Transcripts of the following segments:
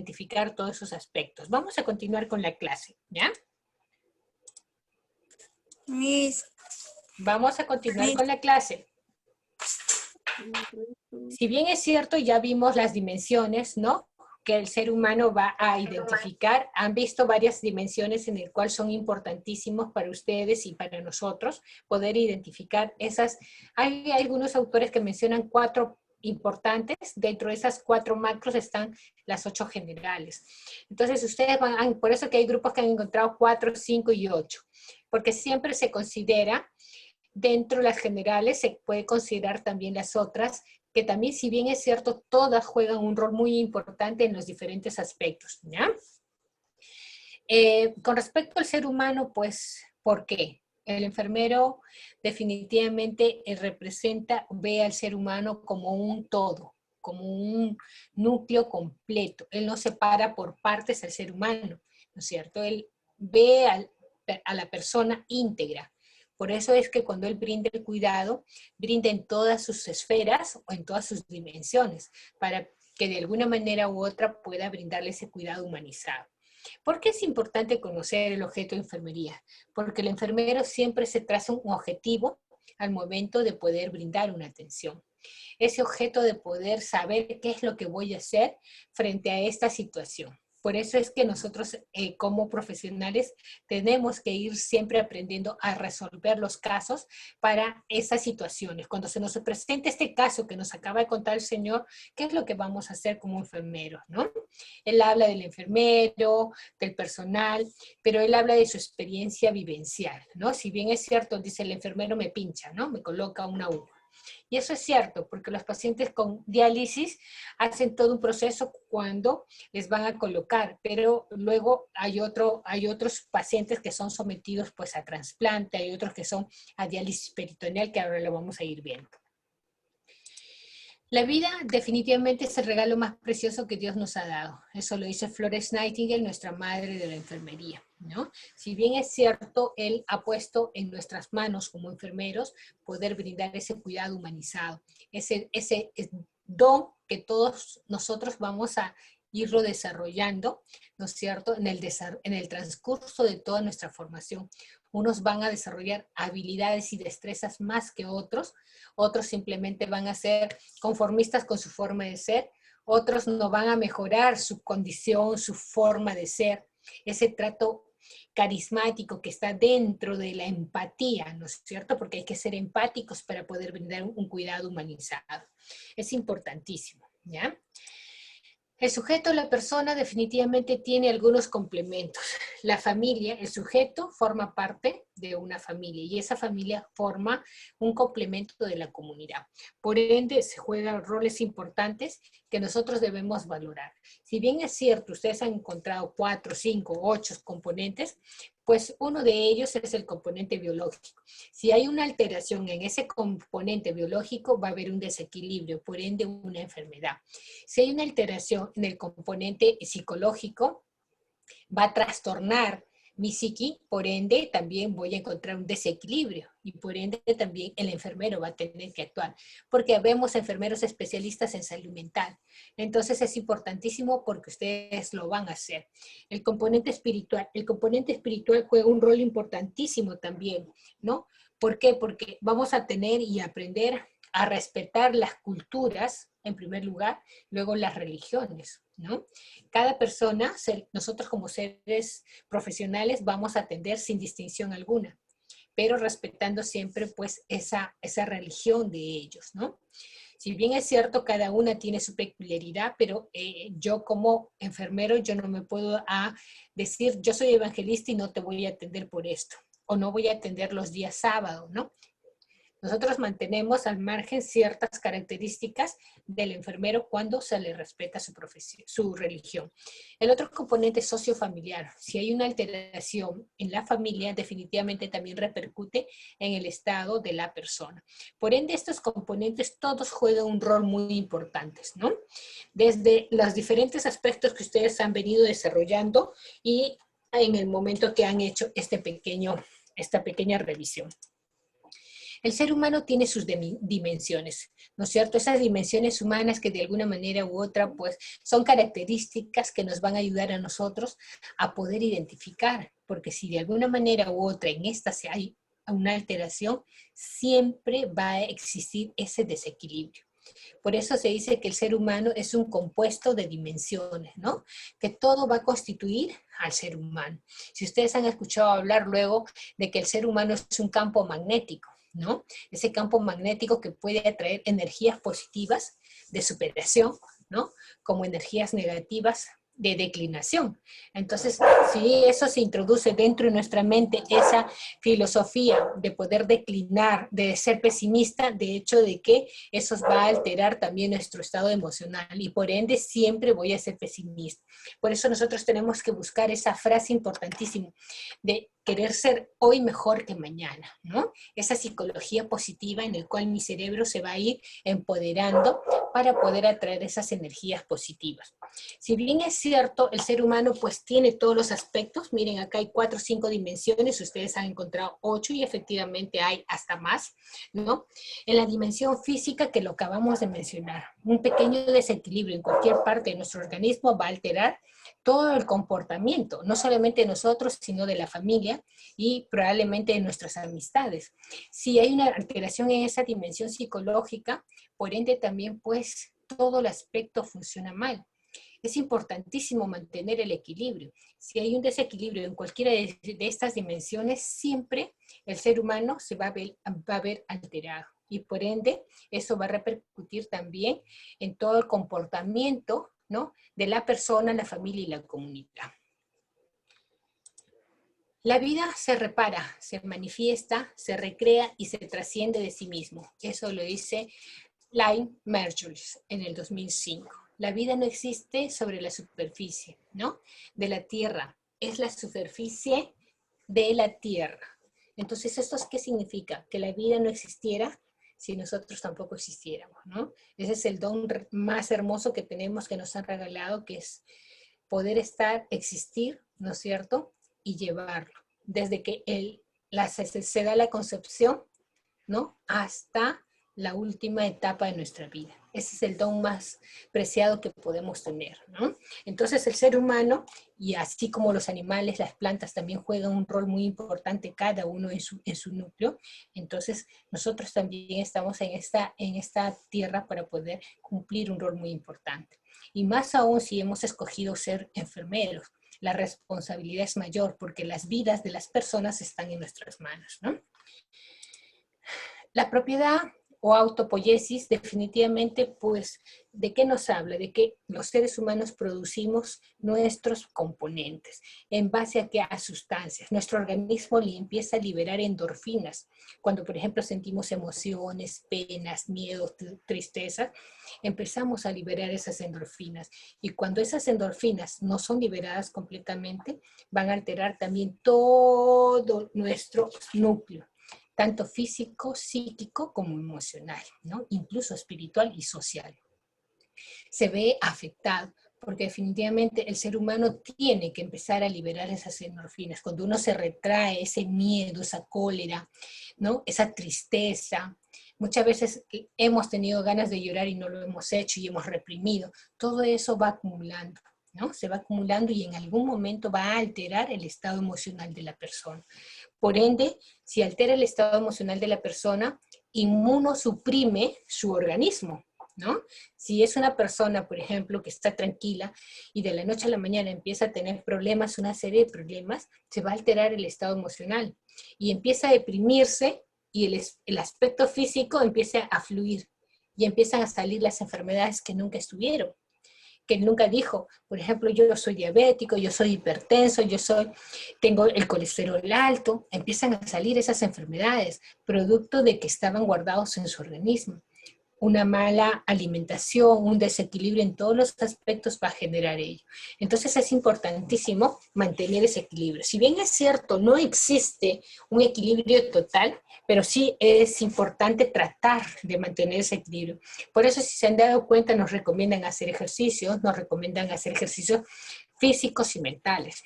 identificar todos esos aspectos. Vamos a continuar con la clase, ¿ya? Miss, Vamos a continuar con la clase. Si bien es cierto, ya vimos las dimensiones, ¿no?, que el ser humano va a identificar. Han visto varias dimensiones en el cual son importantísimos para ustedes y para nosotros poder identificar esas. Hay algunos autores que mencionan 4 importantes. Dentro de esas 4 macros están las 8 generales. Entonces ustedes van, por eso que hay grupos que han encontrado 4, 5 y 8, porque siempre se considera, dentro de las generales se puede considerar también las otras, que también, si bien es cierto, todas juegan un rol muy importante en los diferentes aspectos, ¿ya? Con respecto al ser humano, pues, ¿por qué? El enfermero definitivamente representa, ve al ser humano como un todo, como un núcleo completo. Él no separa por partes al ser humano, ¿no es cierto? Él ve a la persona íntegra. Por eso es que cuando él brinda el cuidado, brinda en todas sus esferas o en todas sus dimensiones, para que de alguna manera u otra pueda brindarle ese cuidado humanizado. ¿Por qué es importante conocer el objeto de enfermería? Porque el enfermero siempre se traza un objetivo al momento de poder brindar una atención. Ese objeto de poder saber qué es lo que voy a hacer frente a esta situación. Por eso es que nosotros como profesionales tenemos que ir siempre aprendiendo a resolver los casos para esas situaciones. Cuando se nos presenta este caso que nos acaba de contar el señor, ¿qué es lo que vamos a hacer como enfermeros, no? Él habla del enfermero, del personal, pero él habla de su experiencia vivencial, ¿no? Si bien es cierto, dice, el enfermero me pincha, ¿no? Me coloca una aguja. Y eso es cierto, porque los pacientes con diálisis hacen todo un proceso cuando les van a colocar, pero luego hay otros pacientes que son sometidos pues a trasplante, hay otros que son a diálisis peritoneal, que ahora lo vamos a ir viendo. La vida definitivamente es el regalo más precioso que Dios nos ha dado. Eso lo dice Florence Nightingale, nuestra madre de la enfermería, ¿no? Si bien es cierto, Él ha puesto en nuestras manos como enfermeros poder brindar ese cuidado humanizado, ese don que todos nosotros vamos a irlo desarrollando, ¿no es cierto?, en el transcurso de toda nuestra formación. Unos van a desarrollar habilidades y destrezas más que otros simplemente van a ser conformistas con su forma de ser, otros no van a mejorar su condición, su forma de ser, ese trato carismático que está dentro de la empatía, ¿no es cierto? Porque hay que ser empáticos para poder brindar un cuidado humanizado. Es importantísimo, ¿ya? El sujeto, la persona, definitivamente tiene algunos complementos. La familia, el sujeto forma parte de una familia y esa familia forma un complemento de la comunidad. Por ende, se juegan roles importantes que nosotros debemos valorar. Si bien es cierto, ustedes han encontrado 4, 5, 8 componentes, pues uno de ellos es el componente biológico. Si hay una alteración en ese componente biológico, va a haber un desequilibrio, por ende una enfermedad. Si hay una alteración en el componente psicológico, va a trastornar mi psiqui, por ende también voy a encontrar un desequilibrio y por ende también el enfermero va a tener que actuar, porque vemos enfermeros especialistas en salud mental. Entonces es importantísimo porque ustedes lo van a hacer. El componente espiritual juega un rol importantísimo también, ¿no? ¿Por qué? Porque vamos a tener y aprender a respetar las culturas, en primer lugar, luego las religiones, ¿no? Cada persona, nosotros como seres profesionales vamos a atender sin distinción alguna, pero respetando siempre pues esa religión de ellos, ¿no? Si bien es cierto, cada una tiene su peculiaridad, pero yo como enfermero, yo no me puedo decir, yo soy evangelista y no te voy a atender por esto, o no voy a atender los días sábados, ¿no? Nosotros mantenemos al margen ciertas características del enfermero cuando se le respeta su profesión, su religión. El otro componente es sociofamiliar. Si hay una alteración en la familia, definitivamente también repercute en el estado de la persona. Por ende, estos componentes todos juegan un rol muy importante, ¿no? Desde los diferentes aspectos que ustedes han venido desarrollando y en el momento que han hecho esta pequeña revisión. El ser humano tiene sus dimensiones, ¿no es cierto? Esas dimensiones humanas que de alguna manera u otra, pues, son características que nos van a ayudar a nosotros a poder identificar, porque si de alguna manera u otra en esta se hay una alteración, siempre va a existir ese desequilibrio. Por eso se dice que el ser humano es un compuesto de dimensiones, ¿no? Que todo va a constituir al ser humano. Si ustedes han escuchado hablar luego de que el ser humano es un campo magnético, ¿no? Ese campo magnético que puede atraer energías positivas de superación, ¿no? Como energías negativas de declinación. Entonces, si eso se introduce dentro de nuestra mente, esa filosofía de poder declinar, de ser pesimista, de hecho de que eso va a alterar también nuestro estado emocional y por ende siempre voy a ser pesimista. Por eso nosotros tenemos que buscar esa frase importantísima de querer ser hoy mejor que mañana, ¿no? Esa psicología positiva en la cual mi cerebro se va a ir empoderando para poder atraer esas energías positivas. Si bien es cierto, el ser humano pues tiene todos los aspectos, miren acá hay 4 o 5 dimensiones, ustedes han encontrado 8 y efectivamente hay hasta más, ¿no? En la dimensión física que lo acabamos de mencionar, un pequeño desequilibrio en cualquier parte de nuestro organismo va a alterar todo el comportamiento, no solamente de nosotros, sino de la familia y probablemente de nuestras amistades. Si hay una alteración en esa dimensión psicológica, por ende también pues todo el aspecto funciona mal. Es importantísimo mantener el equilibrio. Si hay un desequilibrio en cualquiera de estas dimensiones, siempre el ser humano se va a ver alterado. Y por ende, eso va a repercutir también en todo el comportamiento, ¿no?, de la persona, la familia y la comunidad. La vida se repara, se manifiesta, se recrea y se trasciende de sí mismo. Eso lo dice Lynn Margulis en el 2005. La vida no existe sobre la superficie, ¿no?, de la Tierra. Es la superficie de la Tierra. Entonces, ¿esto qué significa? Que la vida no existiera si nosotros tampoco existiéramos, ¿no? Ese es el don más hermoso que tenemos, que nos han regalado, que es poder estar, existir, ¿no es cierto?, y llevarlo. Desde que se da la concepción, ¿no?, hasta la última etapa de nuestra vida. Ese es el don más preciado que podemos tener, ¿no? Entonces el ser humano, y así como los animales, las plantas también juegan un rol muy importante, cada uno en su núcleo. Entonces nosotros también estamos en esta tierra para poder cumplir un rol muy importante. Y más aún si hemos escogido ser enfermeros, la responsabilidad es mayor porque las vidas de las personas están en nuestras manos, ¿no? La propiedad o autopoiesis definitivamente, pues, ¿de qué nos habla? De que los seres humanos producimos nuestros componentes. ¿En base a qué? A sustancias. Nuestro organismo empieza a liberar endorfinas. Cuando, por ejemplo, sentimos emociones, penas, miedos, tristeza, empezamos a liberar esas endorfinas. Y cuando esas endorfinas no son liberadas completamente, van a alterar también todo nuestro núcleo, tanto físico, psíquico como emocional, ¿no?, incluso espiritual y social. Se ve afectado porque definitivamente el ser humano tiene que empezar a liberar esas endorfinas. Cuando uno se retrae, ese miedo, esa cólera, ¿no?, esa tristeza, muchas veces hemos tenido ganas de llorar y no lo hemos hecho y hemos reprimido, todo eso va acumulando, ¿no? Se va acumulando y en algún momento va a alterar el estado emocional de la persona. Por ende, si altera el estado emocional de la persona, inmunosuprime su organismo, ¿no? Si es una persona, por ejemplo, que está tranquila y de la noche a la mañana empieza a tener problemas, una serie de problemas, se va a alterar el estado emocional y empieza a deprimirse y el aspecto físico empieza a fluir y empiezan a salir las enfermedades que nunca estuvieron, que nunca dijo. Por ejemplo, yo soy diabético, yo soy hipertenso, tengo el colesterol alto. Empiezan a salir esas enfermedades, producto de que estaban guardados en su organismo. Una mala alimentación, un desequilibrio en todos los aspectos va a generar ello. Entonces es importantísimo mantener ese equilibrio. Si bien es cierto, no existe un equilibrio total, pero sí es importante tratar de mantener ese equilibrio. Por eso, si se han dado cuenta, nos recomiendan hacer ejercicios físicos y mentales,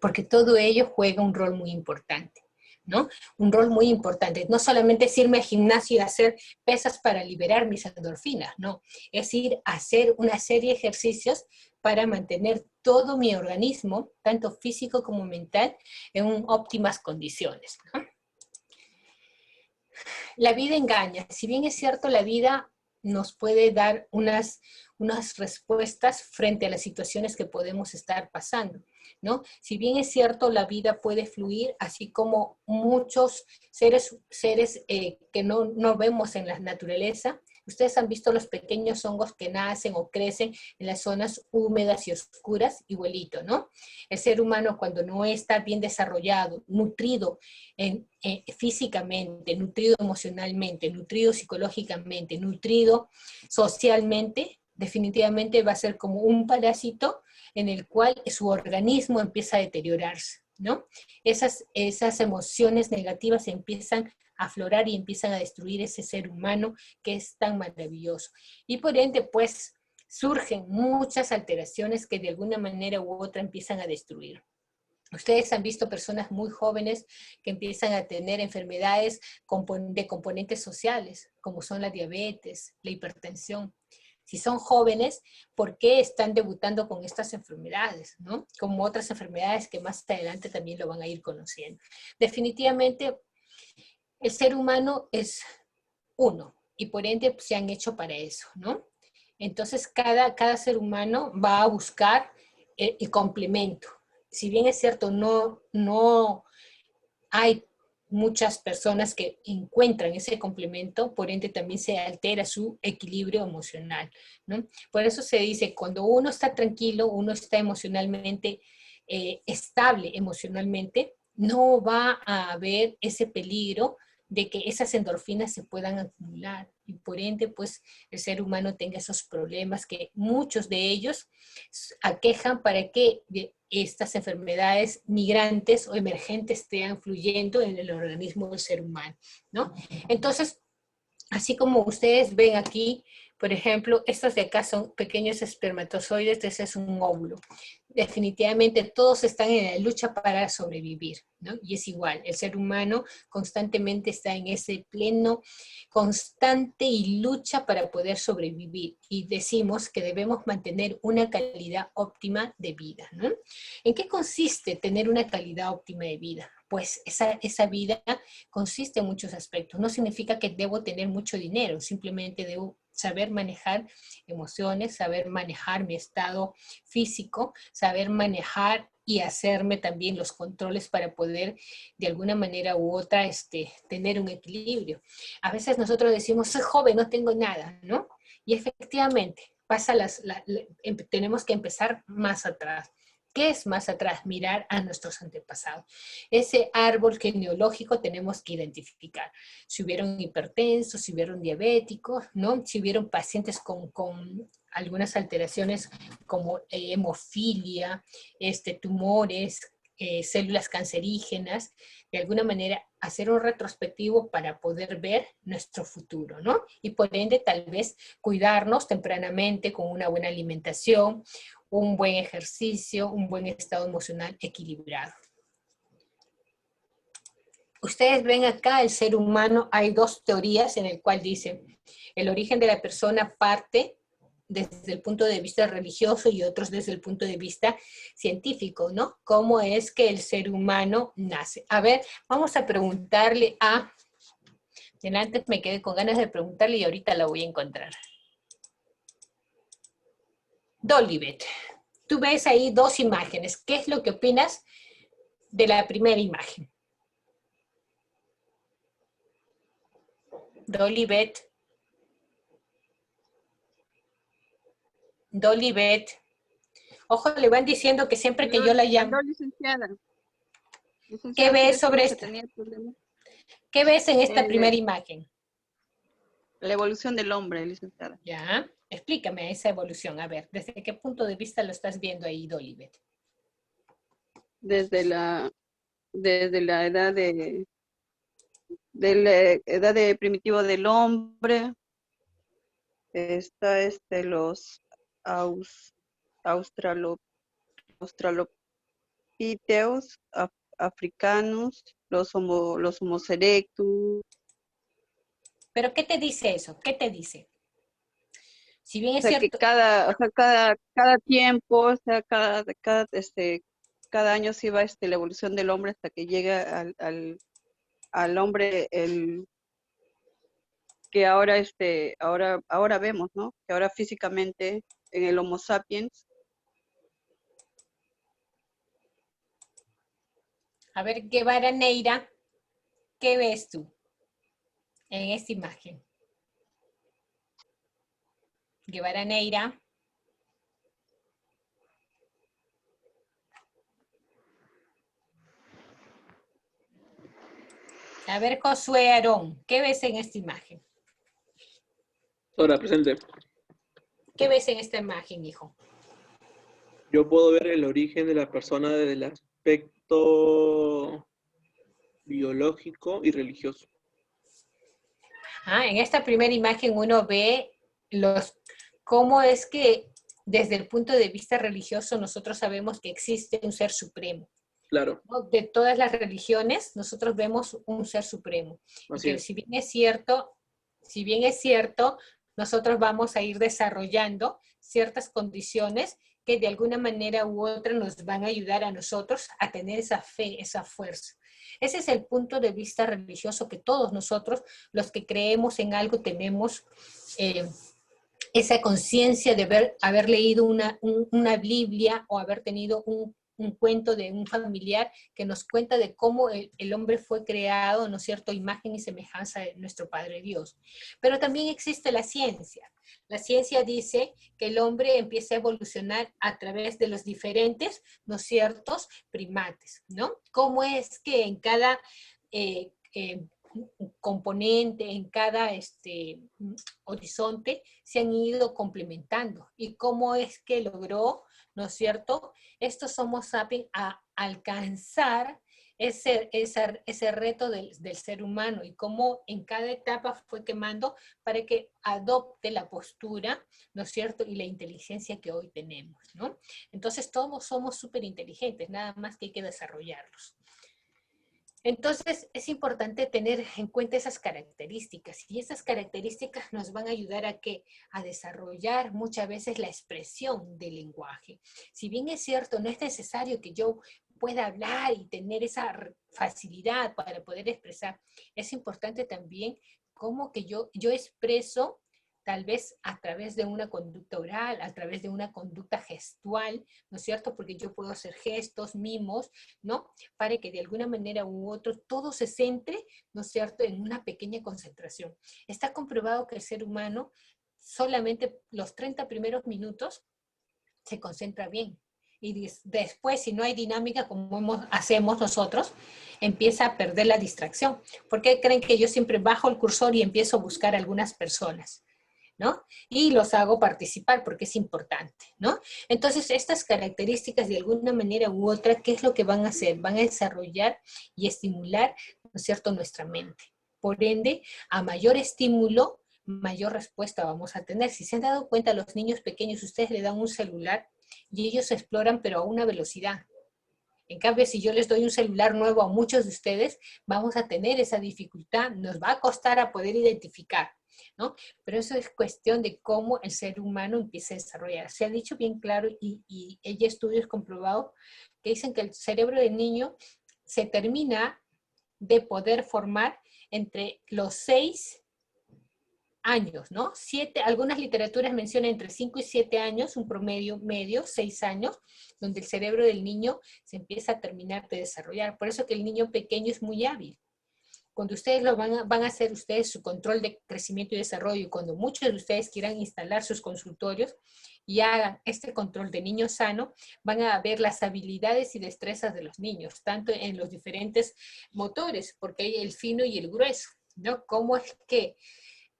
porque todo ello juega un rol muy importante. ¿no? Un rol muy importante. No solamente es irme al gimnasio y hacer pesas para liberar mis endorfinas, no. Es ir a hacer una serie de ejercicios para mantener todo mi organismo, tanto físico como mental, en óptimas condiciones, ¿no? La vida engaña. Si bien es cierto, la vida nos puede dar unas respuestas frente a las situaciones que podemos estar pasando, ¿no? Si bien es cierto, la vida puede fluir, así como muchos seres que no vemos en la naturaleza. Ustedes han visto los pequeños hongos que nacen o crecen en las zonas húmedas y oscuras, igualito, ¿no? El ser humano, cuando no está bien desarrollado, nutrido físicamente, nutrido emocionalmente, nutrido psicológicamente, nutrido socialmente, definitivamente va a ser como un parásito en el cual su organismo empieza a deteriorarse, ¿no? Esas emociones negativas empiezan a aflorar y empiezan a destruir ese ser humano que es tan maravilloso. Y por ende, pues, surgen muchas alteraciones que de alguna manera u otra empiezan a destruir. Ustedes han visto personas muy jóvenes que empiezan a tener enfermedades de componentes sociales, como son la diabetes, la hipertensión. Si son jóvenes, ¿por qué están debutando con estas enfermedades, ¿no? Como otras enfermedades que más adelante también lo van a ir conociendo. Definitivamente, el ser humano es uno y por ende se han hecho para eso, ¿no? Entonces, cada ser humano va a buscar el complemento. Si bien es cierto, no hay muchas personas que encuentran ese complemento, por ende también se altera su equilibrio emocional, ¿no? Por eso se dice, cuando uno está tranquilo, uno está emocionalmente estable emocionalmente, no va a haber ese peligro de que esas endorfinas se puedan acumular y por ende pues el ser humano tenga esos problemas que muchos de ellos aquejan para que estas enfermedades migrantes o emergentes estén fluyendo en el organismo del ser humano, ¿no? Entonces, así como ustedes ven aquí, por ejemplo, estos de acá son pequeños espermatozoides, ese es un óvulo. Definitivamente todos están en la lucha para sobrevivir, ¿no? Y es igual, el ser humano constantemente está en ese pleno, constante y lucha para poder sobrevivir. Y decimos que debemos mantener una calidad óptima de vida, ¿no? ¿En qué consiste tener una calidad óptima de vida? Pues esa vida consiste en muchos aspectos. No significa que debo tener mucho dinero, simplemente debo saber manejar emociones, saber manejar mi estado físico, saber manejar y hacerme también los controles para poder de alguna manera u otra tener un equilibrio. A veces nosotros decimos, soy joven, no tengo nada, ¿no? Y efectivamente, tenemos que empezar más atrás. ¿Qué es más atrás? Mirar a nuestros antepasados. Ese árbol genealógico tenemos que identificar. Si hubieron hipertensos, si hubieron diabéticos, ¿no? Si hubieron pacientes con algunas alteraciones como hemofilia, tumores, células cancerígenas, de alguna manera hacer un retrospectivo para poder ver nuestro futuro, ¿no? Y por ende tal vez cuidarnos tempranamente con una buena alimentación, un buen ejercicio, un buen estado emocional equilibrado. Ustedes ven acá el ser humano, hay dos teorías en el cual dice el origen de la persona parte desde el punto de vista religioso y otros desde el punto de vista científico, ¿no? ¿Cómo es que el ser humano nace? A ver, vamos a preguntarle a... Antes me quedé con ganas de preguntarle y ahorita la voy a encontrar. Dolibet, tú ves ahí dos imágenes. ¿Qué es lo que opinas de la primera imagen? Dolibet. Dolibet. Ojo, le van diciendo que siempre que yo la llamo... Licenciada. ¿Qué Licenciada, sí ves le sobre escucho, esta? tenía problemas. ¿Qué ves en esta primera imagen? La evolución del hombre, licenciada. Ya, explícame esa evolución. A ver, ¿desde qué punto de vista lo estás viendo ahí, Dolibet? Desde la edad de primitivo del hombre, está los australopiteos africanos, los Homo erectus. Pero ¿qué te dice eso? ¿Qué te dice? Si bien O es sea, que cierto, cada tiempo, o sea, cada año sí va la evolución del hombre hasta que llega al hombre el que ahora, ahora vemos, ¿no? Que ahora físicamente en el Homo sapiens. a ver, Guevara Neira, ¿qué ves tú en esta imagen? Guevara Neira. A ver, Josué Aarón, ¿qué ves en esta imagen? Ahora, presente. ¿Qué ves en esta imagen, hijo? Yo puedo ver el origen de la persona desde el aspecto biológico y religioso. En esta primera imagen uno ve cómo es que desde el punto de vista religioso nosotros sabemos que existe un ser supremo. Claro. ¿No? De todas las religiones nosotros vemos un ser supremo. Así Y que es. si bien es cierto, nosotros vamos a ir desarrollando ciertas condiciones que de alguna manera u otra nos van a ayudar a nosotros a tener esa fe, esa fuerza. Ese es el punto de vista religioso que todos nosotros, los que creemos en algo, tenemos esa conciencia de haber leído una Biblia o haber tenido un cuento de un familiar que nos cuenta de cómo el hombre fue creado, ¿no es cierto?, imagen y semejanza de nuestro Padre Dios. Pero también existe la ciencia. La ciencia dice que el hombre empieza a evolucionar a través de los diferentes, ¿no es cierto?, primates, ¿no? Cómo es que en cada componente, en cada horizonte, se han ido complementando. Y cómo es que logró, ¿no es cierto?, estos Homo sapiens a alcanzar ese reto del ser humano y cómo en cada etapa fue quemando para que adopte la postura, ¿no es cierto?, y la inteligencia que hoy tenemos, ¿no? Entonces todos somos súper inteligentes, nada más que hay que desarrollarlos. Entonces, es importante tener en cuenta esas características y esas características nos van a ayudar a desarrollar muchas veces la expresión del lenguaje. Si bien es cierto, no es necesario que yo pueda hablar y tener esa facilidad para poder expresar, es importante también cómo que yo expreso tal vez a través de una conducta oral, a través de una conducta gestual, ¿no es cierto? Porque yo puedo hacer gestos, mimos, ¿no? Para que de alguna manera u otra todo se centre, ¿no es cierto?, en una pequeña concentración. Está comprobado que el ser humano solamente los 30 primeros minutos se concentra bien. Y después, si no hay dinámica como hacemos nosotros, empieza a perder la distracción. ¿Por qué creen que yo siempre bajo el cursor y empiezo a buscar a algunas personas? ¿No? Y los hago participar porque es importante, ¿no? Entonces, estas características de alguna manera u otra, ¿qué es lo que van a hacer? Van a desarrollar y estimular, ¿no es cierto?, nuestra mente. Por ende, a mayor estímulo, mayor respuesta vamos a tener. Si se han dado cuenta, a los niños pequeños, ustedes le dan un celular y ellos exploran, pero a una velocidad. En cambio, si yo les doy un celular nuevo a muchos de ustedes, vamos a tener esa dificultad, nos va a costar a poder identificar, ¿no? Pero eso es cuestión de cómo el ser humano empieza a desarrollar. Se ha dicho bien claro y hay estudios comprobados que dicen que el cerebro del niño se termina de poder formar entre los 6 años, ¿no? Algunas literaturas mencionan entre 5 y 7 años, un promedio medio, 6 años, donde el cerebro del niño se empieza a terminar de desarrollar. Por eso que el niño pequeño es muy hábil. Cuando ustedes van a hacer ustedes su control de crecimiento y desarrollo, y cuando muchos de ustedes quieran instalar sus consultorios y hagan este control de niño sano, van a ver las habilidades y destrezas de los niños, tanto en los diferentes motores, porque hay el fino y el grueso, ¿no? Cómo es que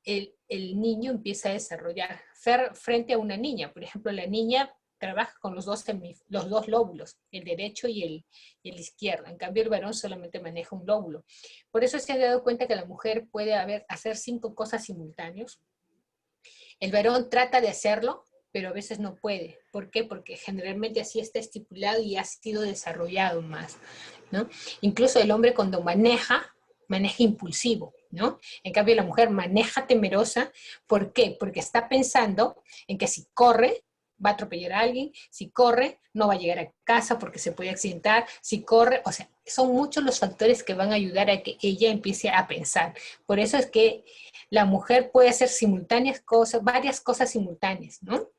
el niño empieza a desarrollar frente a una niña. Por ejemplo, la niña trabaja con los dos lóbulos, el derecho y el izquierdo. En cambio, el varón solamente maneja un lóbulo. Por eso se ha dado cuenta que la mujer puede hacer 5 cosas simultáneas. El varón trata de hacerlo, pero a veces no puede. ¿Por qué? Porque generalmente así está estipulado y ha sido desarrollado más, ¿no? Incluso el hombre cuando maneja impulsivo, ¿no? En cambio la mujer maneja temerosa. ¿Por qué? Porque está pensando en que si corre, va a atropellar a alguien, si corre, no va a llegar a casa porque se puede accidentar, si corre, o sea, son muchos los factores que van a ayudar a que ella empiece a pensar. Por eso es que la mujer puede hacer simultáneas cosas, varias cosas simultáneas, ¿no?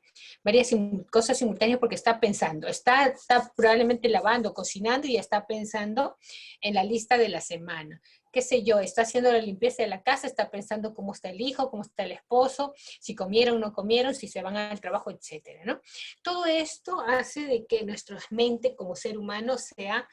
Varias cosas simultáneas porque está pensando, está probablemente lavando, cocinando y está pensando en la lista de la semana. Qué sé yo, está haciendo la limpieza de la casa, está pensando cómo está el hijo, cómo está el esposo, si comieron o no comieron, si se van al trabajo, etcétera, ¿no? Todo esto hace de que nuestra mente como ser humano sea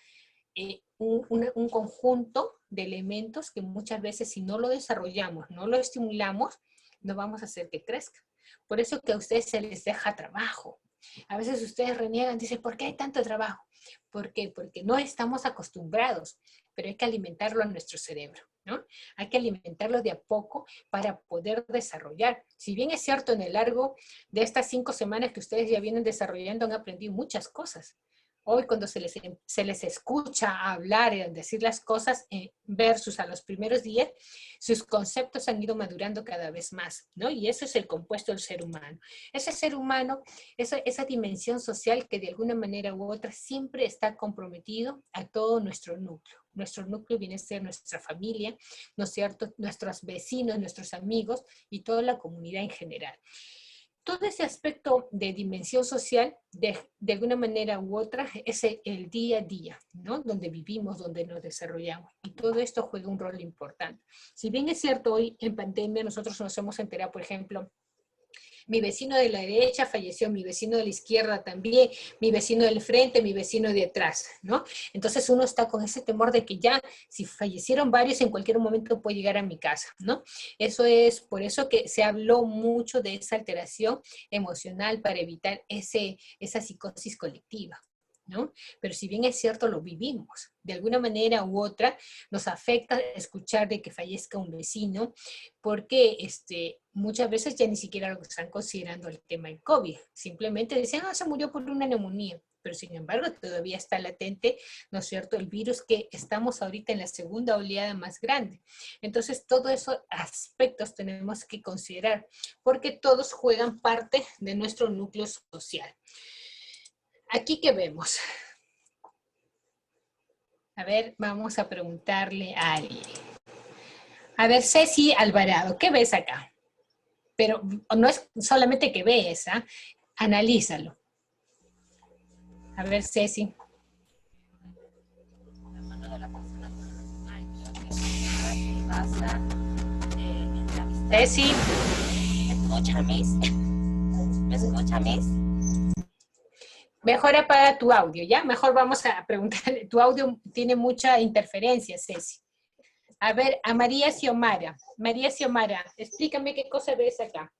un conjunto de elementos que muchas veces si no lo desarrollamos, no lo estimulamos, no vamos a hacer que crezca. Por eso que a ustedes se les deja trabajo. A veces ustedes reniegan, dicen, ¿por qué hay tanto trabajo? ¿Por qué? Porque no estamos acostumbrados, pero hay que alimentarlo a nuestro cerebro, ¿no? Hay que alimentarlo de a poco para poder desarrollar. Si bien es cierto, en el largo de estas 5 semanas que ustedes ya vienen desarrollando, han aprendido muchas cosas. Hoy cuando se les escucha hablar y decir las cosas versus a los primeros días, sus conceptos han ido madurando cada vez más, ¿no? Y eso es el compuesto del ser humano. Ese ser humano, esa dimensión social que de alguna manera u otra siempre está comprometido a todo nuestro núcleo. Nuestro núcleo viene a ser nuestra familia, ¿no es cierto? Nuestros vecinos, nuestros amigos y toda la comunidad en general. Todo ese aspecto de dimensión social, de alguna manera u otra, es el día a día, ¿no? Donde vivimos, donde nos desarrollamos. Y todo esto juega un rol importante. Si bien es cierto, hoy en pandemia nosotros nos hemos enterado, por ejemplo, mi vecino de la derecha falleció, mi vecino de la izquierda también, mi vecino del frente, mi vecino de atrás, ¿no? Entonces uno está con ese temor de que ya, si fallecieron varios, en cualquier momento puede llegar a mi casa, ¿no? Eso es por eso que se habló mucho de esa alteración emocional para evitar esa psicosis colectiva, ¿no? Pero si bien es cierto, lo vivimos. De alguna manera u otra nos afecta escuchar de que fallezca un vecino, porque muchas veces ya ni siquiera lo están considerando el tema del COVID. Simplemente dicen, se murió por una neumonía. Pero sin embargo todavía está latente, ¿no es cierto?, el virus que estamos ahorita en la segunda oleada más grande. Entonces todos esos aspectos tenemos que considerar, porque todos juegan parte de nuestro núcleo social. Aquí que vemos. A ver, vamos a preguntarle a alguien. A ver, Ceci Alvarado, ¿qué ves acá? Pero no es solamente que ves, ¿ah? Analízalo. A ver, Ceci. Ceci. ¿Me escuchan, Miss? ¿Me escuchan, Miss? Mejor apaga tu audio, ¿ya? Mejor vamos a preguntarle. Tu audio tiene mucha interferencia, Ceci. A ver, a María Xiomara. María Xiomara, explícame qué cosa ves acá.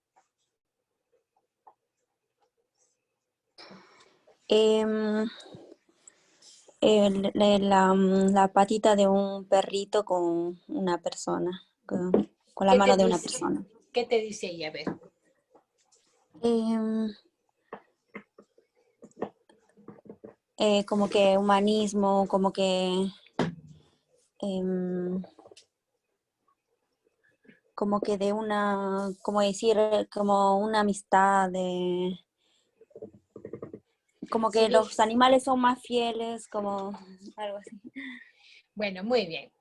La patita de un perrito con una persona, con la mano de una persona. ¿Qué te dice ella? A ver. Como que humanismo, como que de una, como decir, como una amistad, como que Sí. los animales son más fieles, como algo así. Bueno, muy bien.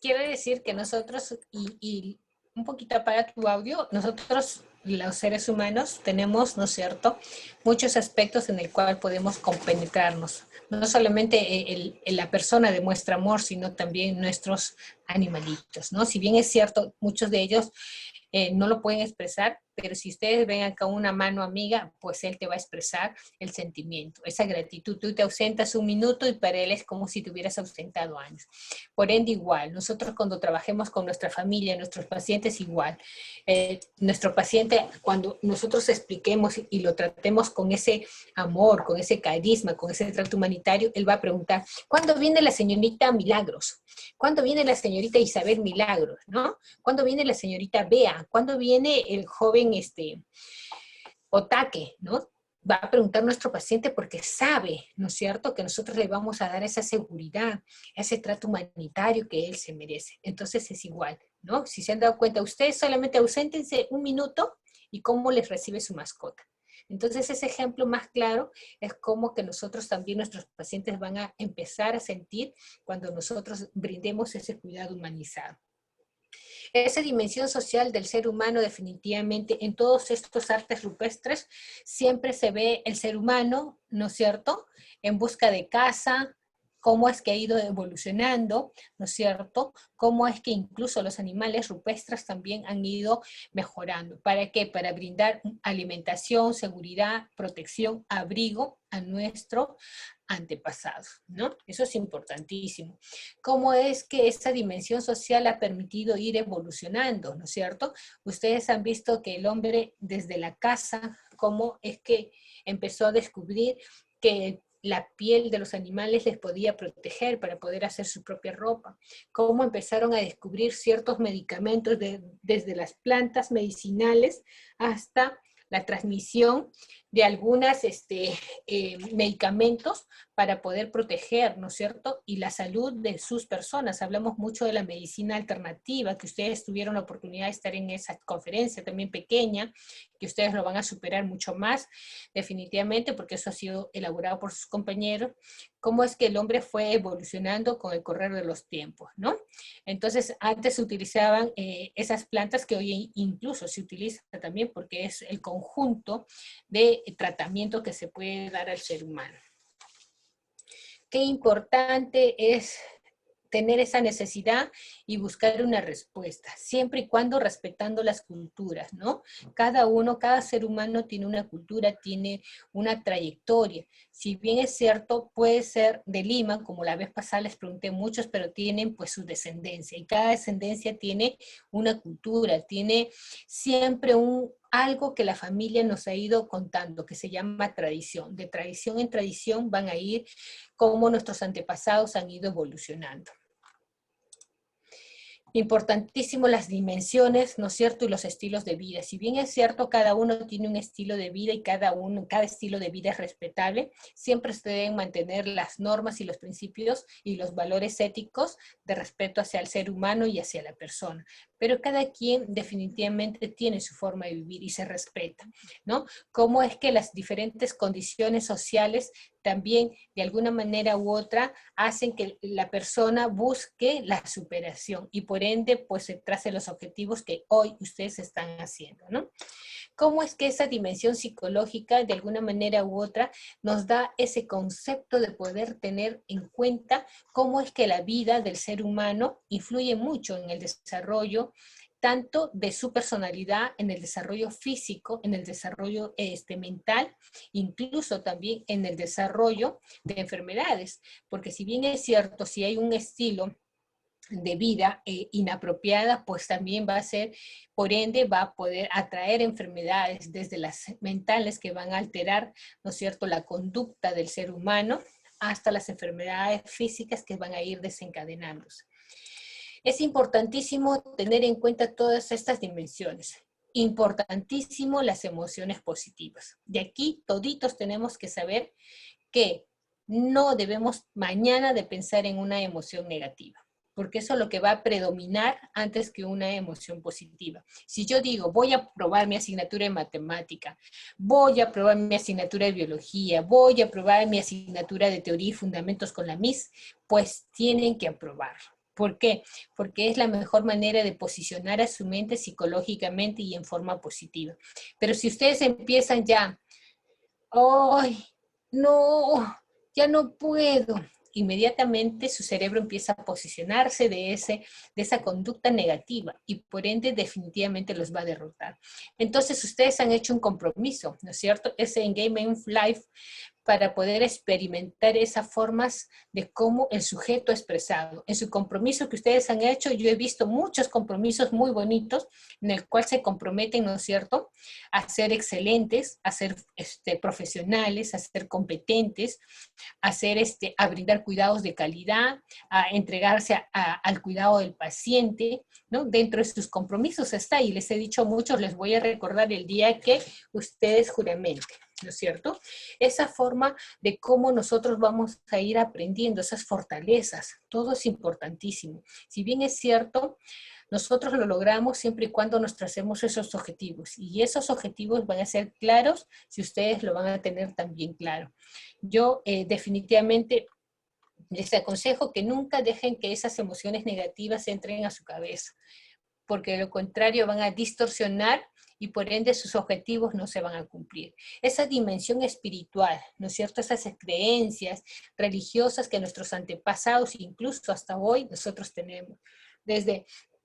Quiere decir que nosotros, y un poquito apaga tu audio, nosotros los seres humanos tenemos, ¿no es cierto?, muchos aspectos en el cual podemos compenetrarnos. No solamente la persona demuestra amor, sino también nuestros animalitos, ¿no? Si bien es cierto, muchos de ellos no lo pueden expresar, pero si ustedes ven acá una mano amiga, pues él te va a expresar el sentimiento, esa gratitud. Tú te ausentas un minuto y para él es como si te hubieras ausentado años. Por ende, igual, nosotros cuando trabajemos con nuestra familia, nuestros pacientes, igual. Nuestro paciente, cuando nosotros expliquemos y lo tratemos con ese amor, con ese carisma, con ese trato humanitario, él va a preguntar, ¿cuándo viene la señorita Milagros? ¿Cuándo viene la señorita Isabel Milagros? ¿No? ¿Cuándo viene la señorita Bea? ¿Cuándo viene el joven Otaque, ¿no? Va a preguntar nuestro paciente porque sabe, ¿no es cierto?, que nosotros le vamos a dar esa seguridad, ese trato humanitario que él se merece. Entonces es igual, ¿no? Si se han dado cuenta, ustedes solamente auséntense un minuto y cómo les recibe su mascota. Entonces ese ejemplo más claro es como que nosotros también, nuestros pacientes van a empezar a sentir cuando nosotros brindemos ese cuidado humanizado. Esa dimensión social del ser humano definitivamente en todos estos artes rupestres siempre se ve el ser humano, ¿no es cierto?, en busca de casa, cómo es que ha ido evolucionando, ¿no es cierto?, cómo es que incluso los animales rupestres también han ido mejorando. ¿Para qué? Para brindar alimentación, seguridad, protección, abrigo a nuestros antepasados, ¿no? Eso es importantísimo. ¿Cómo es que esta dimensión social ha permitido ir evolucionando, ¿no es cierto? Ustedes han visto que el hombre desde la casa, cómo es que empezó a descubrir que la piel de los animales les podía proteger para poder hacer su propia ropa, cómo empezaron a descubrir ciertos medicamentos desde las plantas medicinales hasta la transmisión de algunos medicamentos para poder proteger, ¿no es cierto?, y la salud de sus personas. Hablamos mucho de la medicina alternativa, que ustedes tuvieron la oportunidad de estar en esa conferencia también pequeña, que ustedes lo van a superar mucho más, definitivamente, porque eso ha sido elaborado por sus compañeros, cómo es que el hombre fue evolucionando con el correr de los tiempos, ¿no? Entonces, antes se utilizaban esas plantas que hoy incluso se utiliza también porque es el conjunto de tratamiento que se puede dar al ser humano. Qué importante es tener esa necesidad y buscar una respuesta, siempre y cuando respetando las culturas, ¿no? Cada ser humano tiene una cultura, tiene una trayectoria. Si bien es cierto, puede ser de Lima, como la vez pasada les pregunté muchos, pero tienen pues su descendencia, y cada descendencia tiene una cultura, tiene siempre algo que la familia nos ha ido contando, que se llama tradición. De tradición en tradición van a ir cómo nuestros antepasados han ido evolucionando. Importantísimo las dimensiones, ¿no es cierto?, y los estilos de vida. Si bien es cierto, cada uno tiene un estilo de vida y cada estilo de vida es respetable, siempre se deben mantener las normas y los principios y los valores éticos de respeto hacia el ser humano y hacia la persona. Pero cada quien definitivamente tiene su forma de vivir y se respeta, ¿no? Cómo es que las diferentes condiciones sociales también de alguna manera u otra hacen que la persona busque la superación y por ende pues se trace los objetivos que hoy ustedes están haciendo, ¿no? ¿Cómo es que esa dimensión psicológica de alguna manera u otra nos da ese concepto de poder tener en cuenta cómo es que la vida del ser humano influye mucho en el desarrollo tanto de su personalidad, en el desarrollo físico, en el desarrollo mental, incluso también en el desarrollo de enfermedades? Porque si bien es cierto, si hay un estilo de vida inapropiada, pues también va a ser, por ende, va a poder atraer enfermedades desde las mentales que van a alterar, ¿no es cierto?, la conducta del ser humano, hasta las enfermedades físicas que van a ir desencadenándose. Es importantísimo tener en cuenta todas estas dimensiones. Importantísimo las emociones positivas. De aquí toditos tenemos que saber que no debemos mañana de pensar en una emoción negativa, porque eso es lo que va a predominar antes que una emoción positiva. Si yo digo, voy a probar mi asignatura de matemática, voy a probar mi asignatura de biología, voy a probar mi asignatura de teoría y fundamentos con la MIS, pues tienen que aprobarlo. ¿Por qué? Porque es la mejor manera de posicionar a su mente psicológicamente y en forma positiva. Pero si ustedes empiezan ya, ¡ay, no, ya no puedo! Inmediatamente su cerebro empieza a posicionarse de esa conducta negativa y por ende definitivamente los va a derrotar. Entonces ustedes han hecho un compromiso, ¿no es cierto? Ese Engagement Life para poder experimentar esas formas de cómo el sujeto ha expresado. En su compromiso que ustedes han hecho, yo he visto muchos compromisos muy bonitos en el cual se comprometen, ¿no es cierto?, a ser excelentes, a ser profesionales, a ser competentes, a brindar cuidados de calidad, a entregarse al cuidado del paciente, ¿no? Dentro de sus compromisos está, y les he dicho a muchos, les voy a recordar el día que ustedes juramenten, ¿no es cierto? Esa forma de cómo nosotros vamos a ir aprendiendo esas fortalezas, todo es importantísimo. Si bien es cierto, nosotros lo logramos siempre y cuando nos tracemos esos objetivos, y esos objetivos van a ser claros si ustedes lo van a tener también claro. Yo definitivamente les aconsejo que nunca dejen que esas emociones negativas entren a su cabeza, porque de lo contrario van a distorsionar y por ende sus objetivos no se van a cumplir. Esa dimensión espiritual, ¿no es cierto? Esas creencias religiosas que nuestros antepasados, incluso hasta hoy, nosotros tenemos.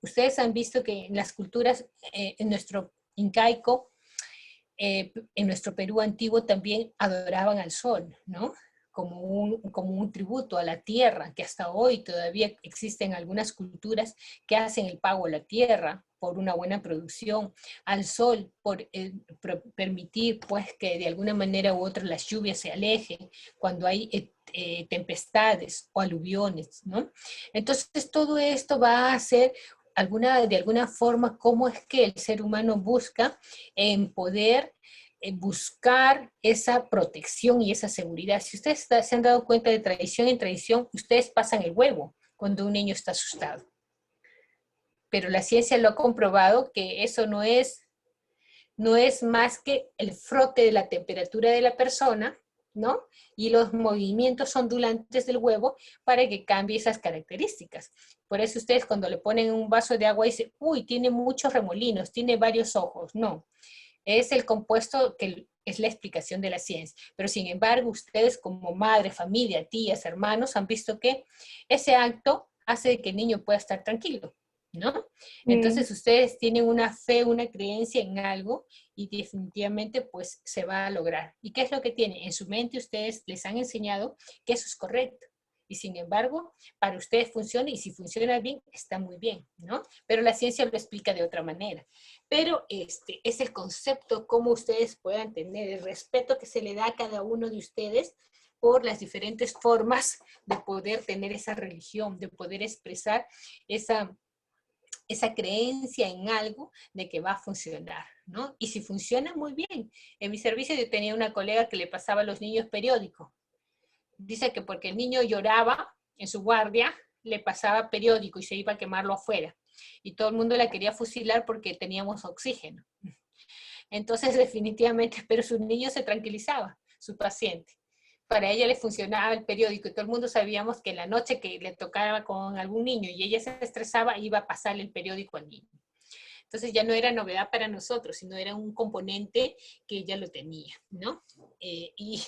Ustedes han visto que en las culturas, en nuestro incaico, en nuestro Perú antiguo también adoraban al sol, ¿no? Como un tributo a la tierra, que hasta hoy todavía existen algunas culturas que hacen el pago a la tierra por una buena producción, al sol por permitir pues que de alguna manera u otra las lluvias se alejen cuando hay tempestades o aluviones, ¿no? Entonces todo esto va a ser de alguna forma cómo es que el ser humano busca en poder buscar esa protección y esa seguridad. Si ustedes se han dado cuenta, de tradición en tradición, ustedes pasan el huevo cuando un niño está asustado. Pero la ciencia lo ha comprobado que eso no es más que el frote de la temperatura de la persona, ¿no? Y los movimientos ondulantes del huevo para que cambie esas características. Por eso ustedes cuando le ponen un vaso de agua dicen, uy, tiene muchos remolinos, tiene varios ojos. No, es el compuesto que es la explicación de la ciencia. Pero sin embargo, ustedes como madre, familia, tías, hermanos, han visto que ese acto hace que el niño pueda estar tranquilo, ¿no? Entonces ustedes tienen una fe, una creencia en algo y definitivamente pues se va a lograr. ¿Y qué es lo que tienen? En su mente ustedes les han enseñado que eso es correcto. Y sin embargo, para ustedes funciona, y si funciona bien, está muy bien, ¿no? Pero la ciencia lo explica de otra manera. Pero es el concepto, cómo ustedes puedan tener el respeto que se le da a cada uno de ustedes por las diferentes formas de poder tener esa religión, de poder expresar esa creencia en algo de que va a funcionar, ¿no? Y si funciona, muy bien. En mi servicio yo tenía una colega que le pasaba a los niños periódico. Dice que porque el niño lloraba en su guardia, le pasaba periódico y se iba a quemarlo afuera. Y todo el mundo la quería fusilar porque teníamos oxígeno. Entonces, definitivamente, pero su niño se tranquilizaba, su paciente. Para ella le funcionaba el periódico y todo el mundo sabíamos que en la noche que le tocaba con algún niño y ella se estresaba, iba a pasarle el periódico al niño. Entonces ya no era novedad para nosotros, sino era un componente que ella lo tenía, ¿no? Y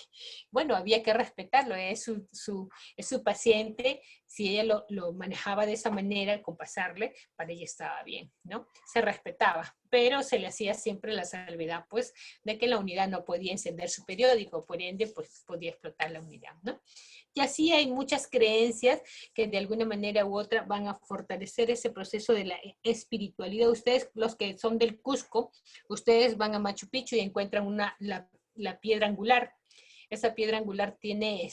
bueno, había que respetarlo, es su paciente, si ella lo manejaba de esa manera, con pasarle, para ella estaba bien, ¿no? Se respetaba, pero se le hacía siempre la salvedad, pues, de que la unidad no podía encender su periódico, por ende, pues, podía explotar la unidad, ¿no? Y así hay muchas creencias que de alguna manera u otra van a fortalecer ese proceso de la espiritualidad. Ustedes, los que son del Cusco, ustedes van a Machu Picchu y encuentran la piedra angular. Esa piedra angular tiene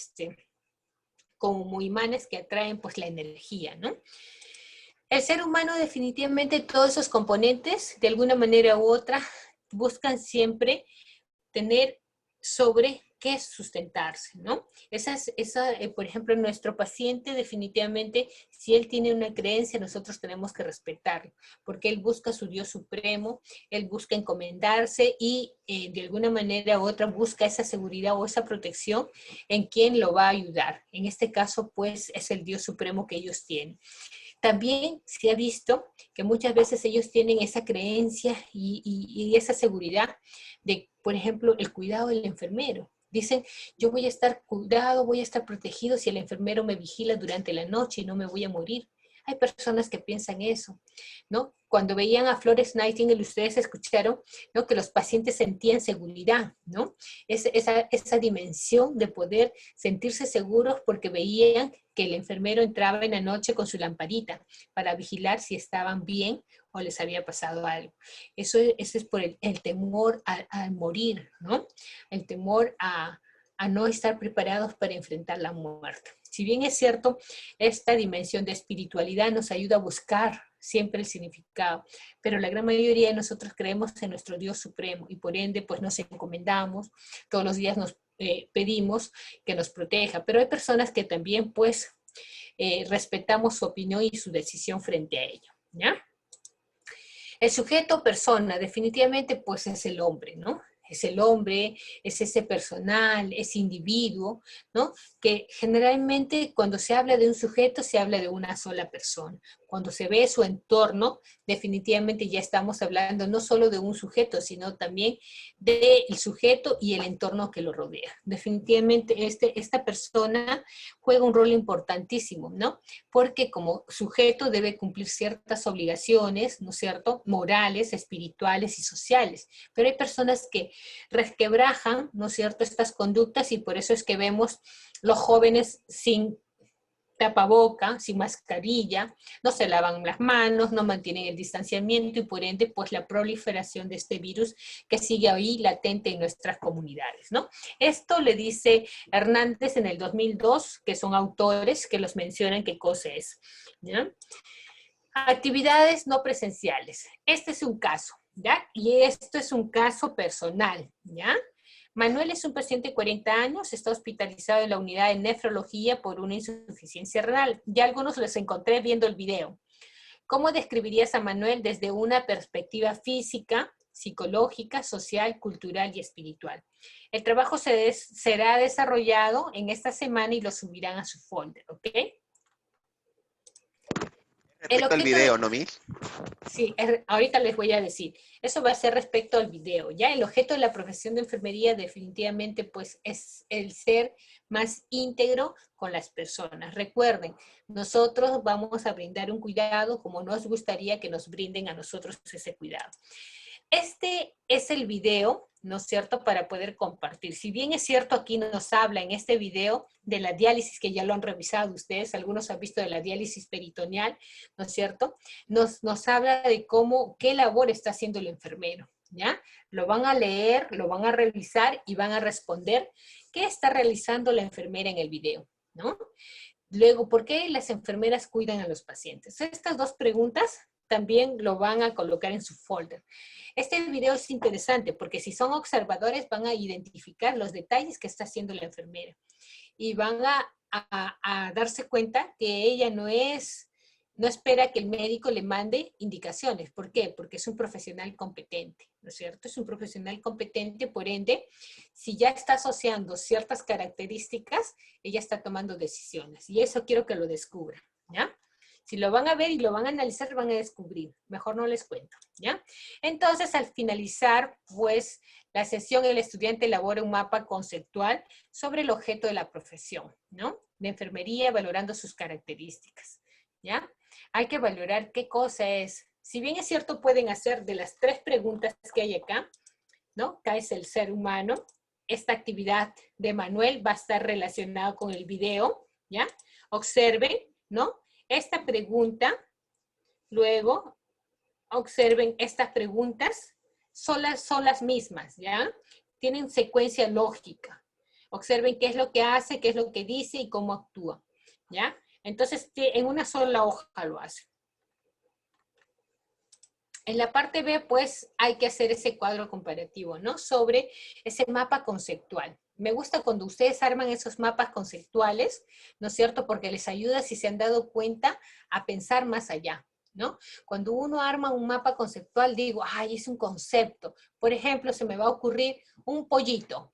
como imanes que atraen pues la energía, ¿no? El ser humano definitivamente todos esos componentes, de alguna manera u otra, buscan siempre tener sobre qué sustentarse, ¿no? Por ejemplo, nuestro paciente definitivamente, si él tiene una creencia, nosotros tenemos que respetarlo, porque él busca su Dios supremo, él busca encomendarse y de alguna manera u otra busca esa seguridad o esa protección en quien lo va a ayudar. En este caso, pues, es el Dios supremo que ellos tienen. También se ha visto que muchas veces ellos tienen esa creencia y esa seguridad de, por ejemplo, el cuidado del enfermero. Dicen, yo voy a estar cuidado, voy a estar protegido si el enfermero me vigila durante la noche y no me voy a morir. Hay personas que piensan eso, ¿no? Cuando veían a Florence Nightingale, ustedes escucharon, ¿no?, que los pacientes sentían seguridad, ¿no? Esa dimensión de poder sentirse seguros porque veían que el enfermero entraba en la noche con su lamparita para vigilar si estaban bien o les había pasado algo. Eso es por el temor a morir, ¿no? El temor a no estar preparados para enfrentar la muerte. Si bien es cierto, esta dimensión de espiritualidad nos ayuda a buscar siempre el significado, pero la gran mayoría de nosotros creemos en nuestro Dios supremo y por ende pues nos encomendamos, todos los días nos pedimos que nos proteja, pero hay personas que también pues respetamos su opinión y su decisión frente a ello, ¿ya? El sujeto persona definitivamente pues es el hombre, ¿no? Es el hombre, es ese personal, ese individuo, ¿no? Que generalmente cuando se habla de un sujeto se habla de una sola persona. Cuando se ve su entorno, definitivamente ya estamos hablando no solo de un sujeto, sino también del sujeto y el entorno que lo rodea. Definitivamente esta persona juega un rol importantísimo, ¿no? Porque como sujeto debe cumplir ciertas obligaciones, ¿no es cierto?, morales, espirituales y sociales. Pero hay personas que resquebrajan, ¿no es cierto?, estas conductas y por eso es que vemos los jóvenes sin tapaboca, sin mascarilla, no se lavan las manos, no mantienen el distanciamiento y por ende pues la proliferación de este virus que sigue ahí latente en nuestras comunidades, ¿no? Esto le dice Hernández en el 2002, que son autores que los mencionan qué cosa es, ¿ya? Actividades no presenciales. Este es un caso, ¿ya? Y esto es un caso personal, ¿ya? Manuel es un paciente de 40 años, está hospitalizado en la unidad de nefrología por una insuficiencia renal. Ya algunos los encontré viendo el video. ¿Cómo describirías a Manuel desde una perspectiva física, psicológica, social, cultural y espiritual? El trabajo será desarrollado en esta semana y lo subirán a su folder, ¿ok? Respecto al video, ¿no, Miss? Sí, ahorita les voy a decir. Eso va a ser respecto al video. Ya el objeto de la profesión de enfermería definitivamente pues es el ser más íntegro con las personas. Recuerden, nosotros vamos a brindar un cuidado como nos gustaría que nos brinden a nosotros ese cuidado. Este es el video, ¿no es cierto?, para poder compartir. Si bien es cierto, aquí nos habla en este video de la diálisis, que ya lo han revisado ustedes, algunos han visto de la diálisis peritoneal, ¿no es cierto? Nos habla de qué labor está haciendo el enfermero, ¿ya? Lo van a leer, lo van a revisar y van a responder qué está realizando la enfermera en el video, ¿no? Luego, ¿por qué las enfermeras cuidan a los pacientes? Estas dos preguntas también lo van a colocar en su folder. Este video es interesante porque si son observadores van a identificar los detalles que está haciendo la enfermera y van a darse cuenta que ella no espera que el médico le mande indicaciones. ¿Por qué? Porque es un profesional competente, ¿no es cierto? Es un profesional competente, por ende, si ya está asociando ciertas características, ella está tomando decisiones. Y eso quiero que lo descubran, ¿ya? Si lo van a ver y lo van a analizar, van a descubrir. Mejor no les cuento, ¿ya? Entonces, al finalizar, pues, la sesión, el estudiante elabora un mapa conceptual sobre el objeto de la profesión, ¿no? De enfermería, valorando sus características, ¿ya? Hay que valorar qué cosa es. Si bien es cierto, pueden hacer de las 3 preguntas que hay acá, ¿no? ¿Qué es el ser humano? Esta actividad de Manuel va a estar relacionada con el video, ¿ya? Observen, ¿no? Esta pregunta, luego, observen estas preguntas, son las mismas, ¿ya? Tienen secuencia lógica. Observen qué es lo que hace, qué es lo que dice y cómo actúa, ¿ya? Entonces, en una sola hoja lo hace. En la parte B, pues, hay que hacer ese cuadro comparativo, ¿no? Sobre ese mapa conceptual. Me gusta cuando ustedes arman esos mapas conceptuales, ¿no es cierto? Porque les ayuda, si se han dado cuenta, a pensar más allá, ¿no? Cuando uno arma un mapa conceptual, digo, ay, es un concepto. Por ejemplo, se me va a ocurrir un pollito.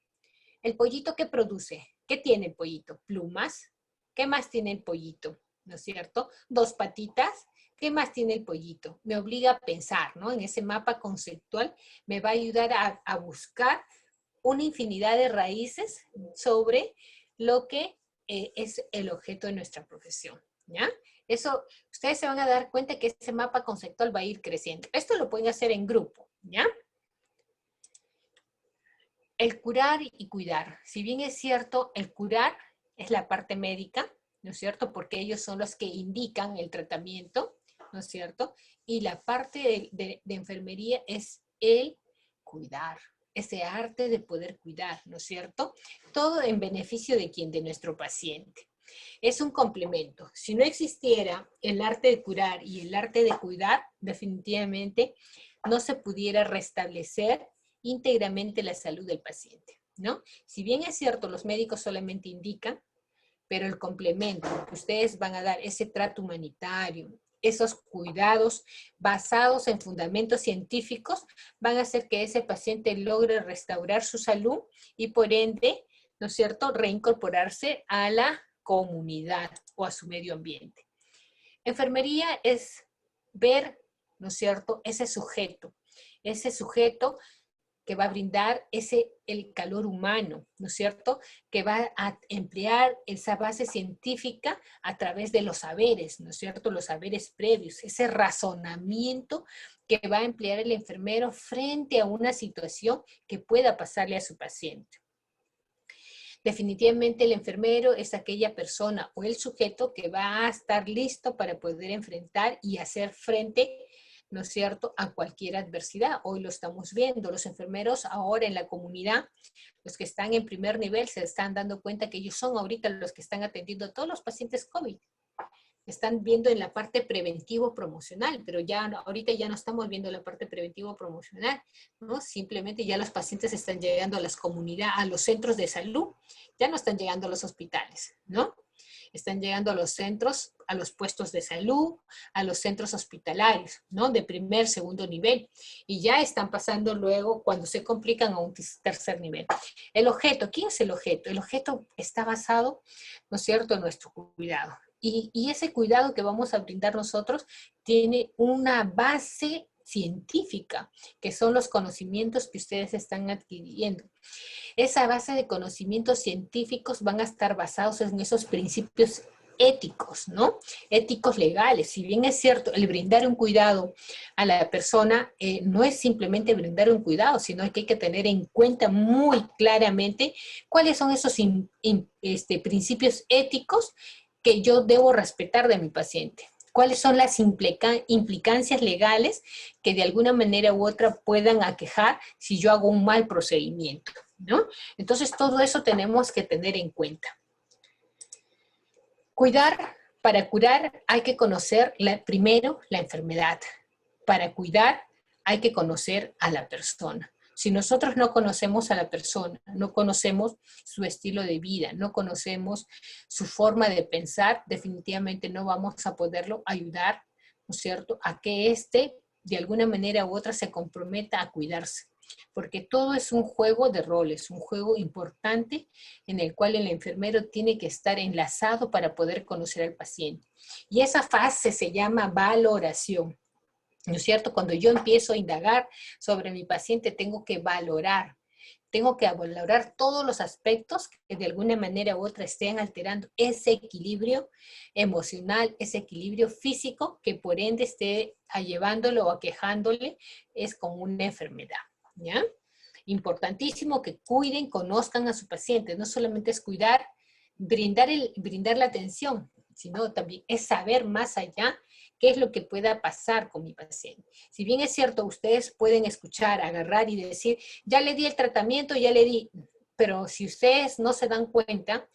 ¿El pollito qué produce? ¿Qué tiene el pollito? Plumas. ¿Qué más tiene el pollito? ¿No es cierto? 2 patitas. ¿Qué más tiene el pollito? Me obliga a pensar, ¿no? En ese mapa conceptual me va a ayudar a buscar una infinidad de raíces sobre lo que es el objeto de nuestra profesión. ¿ya? Eso, ustedes se van a dar cuenta que ese mapa conceptual va a ir creciendo. Esto lo pueden hacer en grupo, ¿ya? El curar y cuidar. Si bien es cierto, el curar es la parte médica, ¿no es cierto? Porque ellos son los que indican el tratamiento, ¿no es cierto? Y la parte de enfermería es el cuidar, ese arte de poder cuidar, ¿no es cierto? Todo en beneficio de quién, de nuestro paciente. Es un complemento. Si no existiera el arte de curar y el arte de cuidar, definitivamente no se pudiera restablecer íntegramente la salud del paciente, ¿no? Si bien es cierto, los médicos solamente indican, pero el complemento que ustedes van a dar, ese trato humanitario, esos cuidados basados en fundamentos científicos, van a hacer que ese paciente logre restaurar su salud y por ende, ¿no es cierto?, reincorporarse a la comunidad o a su medio ambiente. Enfermería es ver, ¿no es cierto?, ese sujeto que va a brindar el calor humano, ¿no es cierto?, que va a emplear esa base científica a través de los saberes, ¿no es cierto?, los saberes previos, ese razonamiento que va a emplear el enfermero frente a una situación que pueda pasarle a su paciente. Definitivamente el enfermero es aquella persona o el sujeto que va a estar listo para poder enfrentar y hacer frente, ¿no es cierto?, a cualquier adversidad. Hoy lo estamos viendo, los enfermeros ahora en la comunidad, los que están en primer nivel se están dando cuenta que ellos son ahorita los que están atendiendo a todos los pacientes COVID. Están viendo en la parte preventivo-promocional, pero ya ahorita ya no estamos viendo la parte preventivo-promocional, ¿no? Simplemente ya los pacientes están llegando a las comunidades, a los centros de salud, ya no están llegando a los hospitales, ¿no? Están llegando a los centros, a los puestos de salud, a los centros hospitalarios, ¿no? De primer, segundo nivel, y ya están pasando luego cuando se complican a un tercer nivel. El objeto, ¿quién es el objeto? El objeto está basado, ¿no es cierto?, en nuestro cuidado. Y ese cuidado que vamos a brindar nosotros tiene una base científica, que son los conocimientos que ustedes están adquiriendo. Esa base de conocimientos científicos van a estar basados en esos principios éticos, ¿no? Éticos legales. Si bien es cierto, el brindar un cuidado a la persona no es simplemente brindar un cuidado, sino que hay que tener en cuenta muy claramente cuáles son esos principios éticos que yo debo respetar de mi paciente. ¿Cuáles son las implicancias legales que de alguna manera u otra puedan aquejar si yo hago un mal procedimiento, ¿no? Entonces todo eso tenemos que tener en cuenta. Para curar hay que conocer primero la enfermedad. Para cuidar hay que conocer a la persona. Si nosotros no conocemos a la persona, no conocemos su estilo de vida, no conocemos su forma de pensar, definitivamente no vamos a poderlo ayudar, ¿no es cierto?, a que éste de alguna manera u otra se comprometa a cuidarse. Porque todo es un juego de roles, un juego importante en el cual el enfermero tiene que estar enlazado para poder conocer al paciente. Y esa fase se llama valoración. ¿No es cierto? Cuando yo empiezo a indagar sobre mi paciente, tengo que valorar todos los aspectos que de alguna manera u otra estén alterando ese equilibrio emocional, ese equilibrio físico, que por ende esté llevándolo o aquejándole, es como una enfermedad, ¿ya? Importantísimo que cuiden, conozcan a su paciente, no solamente es cuidar, brindar la atención, sino también es saber más allá qué es lo que pueda pasar con mi paciente. Si bien es cierto, ustedes pueden escuchar, agarrar y decir, ya le di el tratamiento, ya le di, pero si ustedes no se dan cuenta,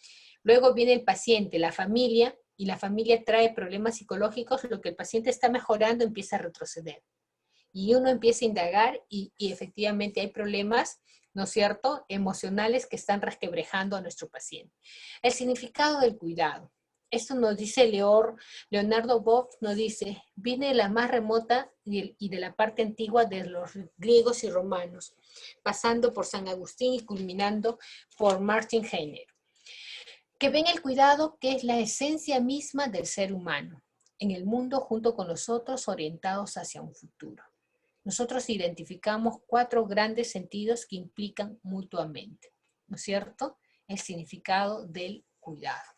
luego viene el paciente, la familia, y la familia trae problemas psicológicos, lo que el paciente está mejorando empieza a retroceder. Y uno empieza a indagar y efectivamente hay problemas, ¿no es cierto?, emocionales que están resquebrajando a nuestro paciente. El significado del cuidado. Esto nos dice Leonardo Boff, nos dice, viene de la más remota y de la parte antigua de los griegos y romanos, pasando por San Agustín y culminando por Martin Heidegger, que ven el cuidado que es la esencia misma del ser humano, en el mundo junto con los otros orientados hacia un futuro. Nosotros identificamos 4 grandes sentidos que implican mutuamente, ¿no es cierto?, el significado del cuidado.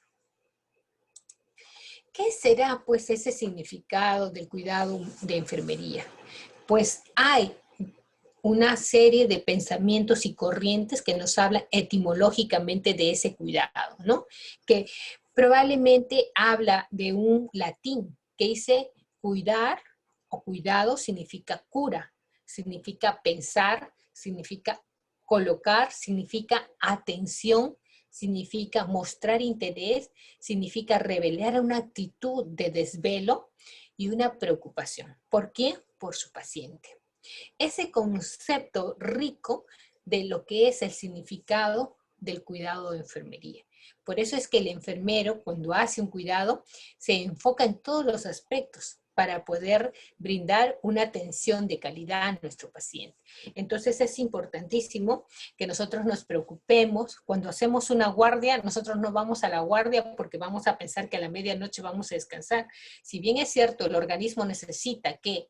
¿Qué será pues ese significado del cuidado de enfermería? Pues hay una serie de pensamientos y corrientes que nos hablan etimológicamente de ese cuidado, ¿no? Que probablemente habla de un latín que dice cuidar o cuidado significa cura, significa pensar, significa colocar, significa atención, significa mostrar interés, significa revelar una actitud de desvelo y una preocupación. ¿Por qué? Por su paciente. Ese concepto rico de lo que es el significado del cuidado de enfermería. Por eso es que el enfermero, cuando hace un cuidado, se enfoca en todos los aspectos para poder brindar una atención de calidad a nuestro paciente. Entonces es importantísimo que nosotros nos preocupemos. Cuando hacemos una guardia, nosotros no vamos a la guardia porque vamos a pensar que a la medianoche vamos a descansar. Si bien es cierto, el organismo necesita que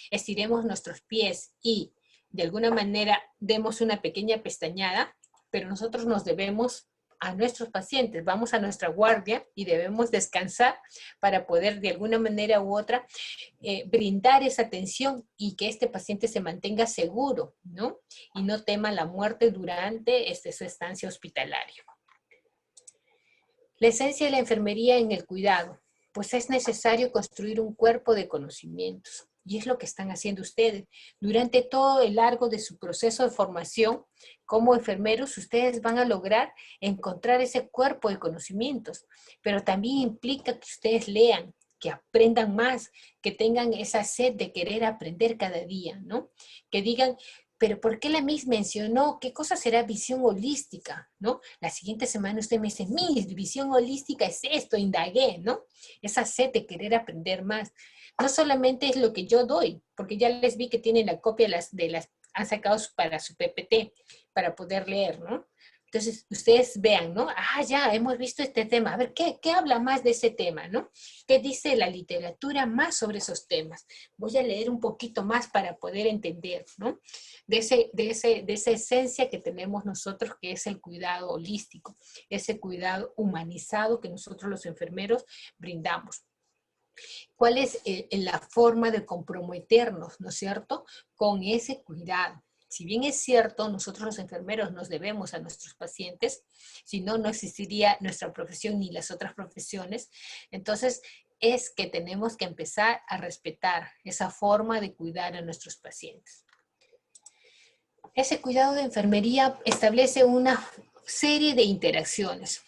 estiremos nuestros pies y de alguna manera demos una pequeña pestañada, pero nosotros nos debemos a nuestros pacientes, vamos a nuestra guardia y debemos descansar para poder de alguna manera u otra brindar esa atención y que este paciente se mantenga seguro, ¿no? Y no tema la muerte durante su estancia hospitalaria. La esencia de la enfermería en el cuidado, pues es necesario construir un cuerpo de conocimientos. Y es lo que están haciendo ustedes. Durante todo el largo de su proceso de formación como enfermeros, ustedes van a lograr encontrar ese cuerpo de conocimientos. Pero también implica que ustedes lean, que aprendan más, que tengan esa sed de querer aprender cada día, ¿no? Que digan, pero ¿por qué la Miss mencionó qué cosa será visión holística, ¿no? La siguiente semana usted me dice, Miss, visión holística es esto, indagué, ¿no? Esa sed de querer aprender más. No solamente es lo que yo doy, porque ya les vi que tienen la copia han sacado para su PPT, para poder leer, ¿no? Entonces, ustedes vean, ¿no? Ah, ya, hemos visto este tema. A ver, ¿qué habla más de ese tema, no? ¿Qué dice la literatura más sobre esos temas? Voy a leer un poquito más para poder entender, ¿no? De esa esencia que tenemos nosotros, que es el cuidado holístico, ese cuidado humanizado que nosotros los enfermeros brindamos. ¿Cuál es la forma de comprometernos, ¿no es cierto?, con ese cuidado? Si bien es cierto, nosotros los enfermeros nos debemos a nuestros pacientes, si no, no existiría nuestra profesión ni las otras profesiones. Entonces, es que tenemos que empezar a respetar esa forma de cuidar a nuestros pacientes. Ese cuidado de enfermería establece una serie de interacciones,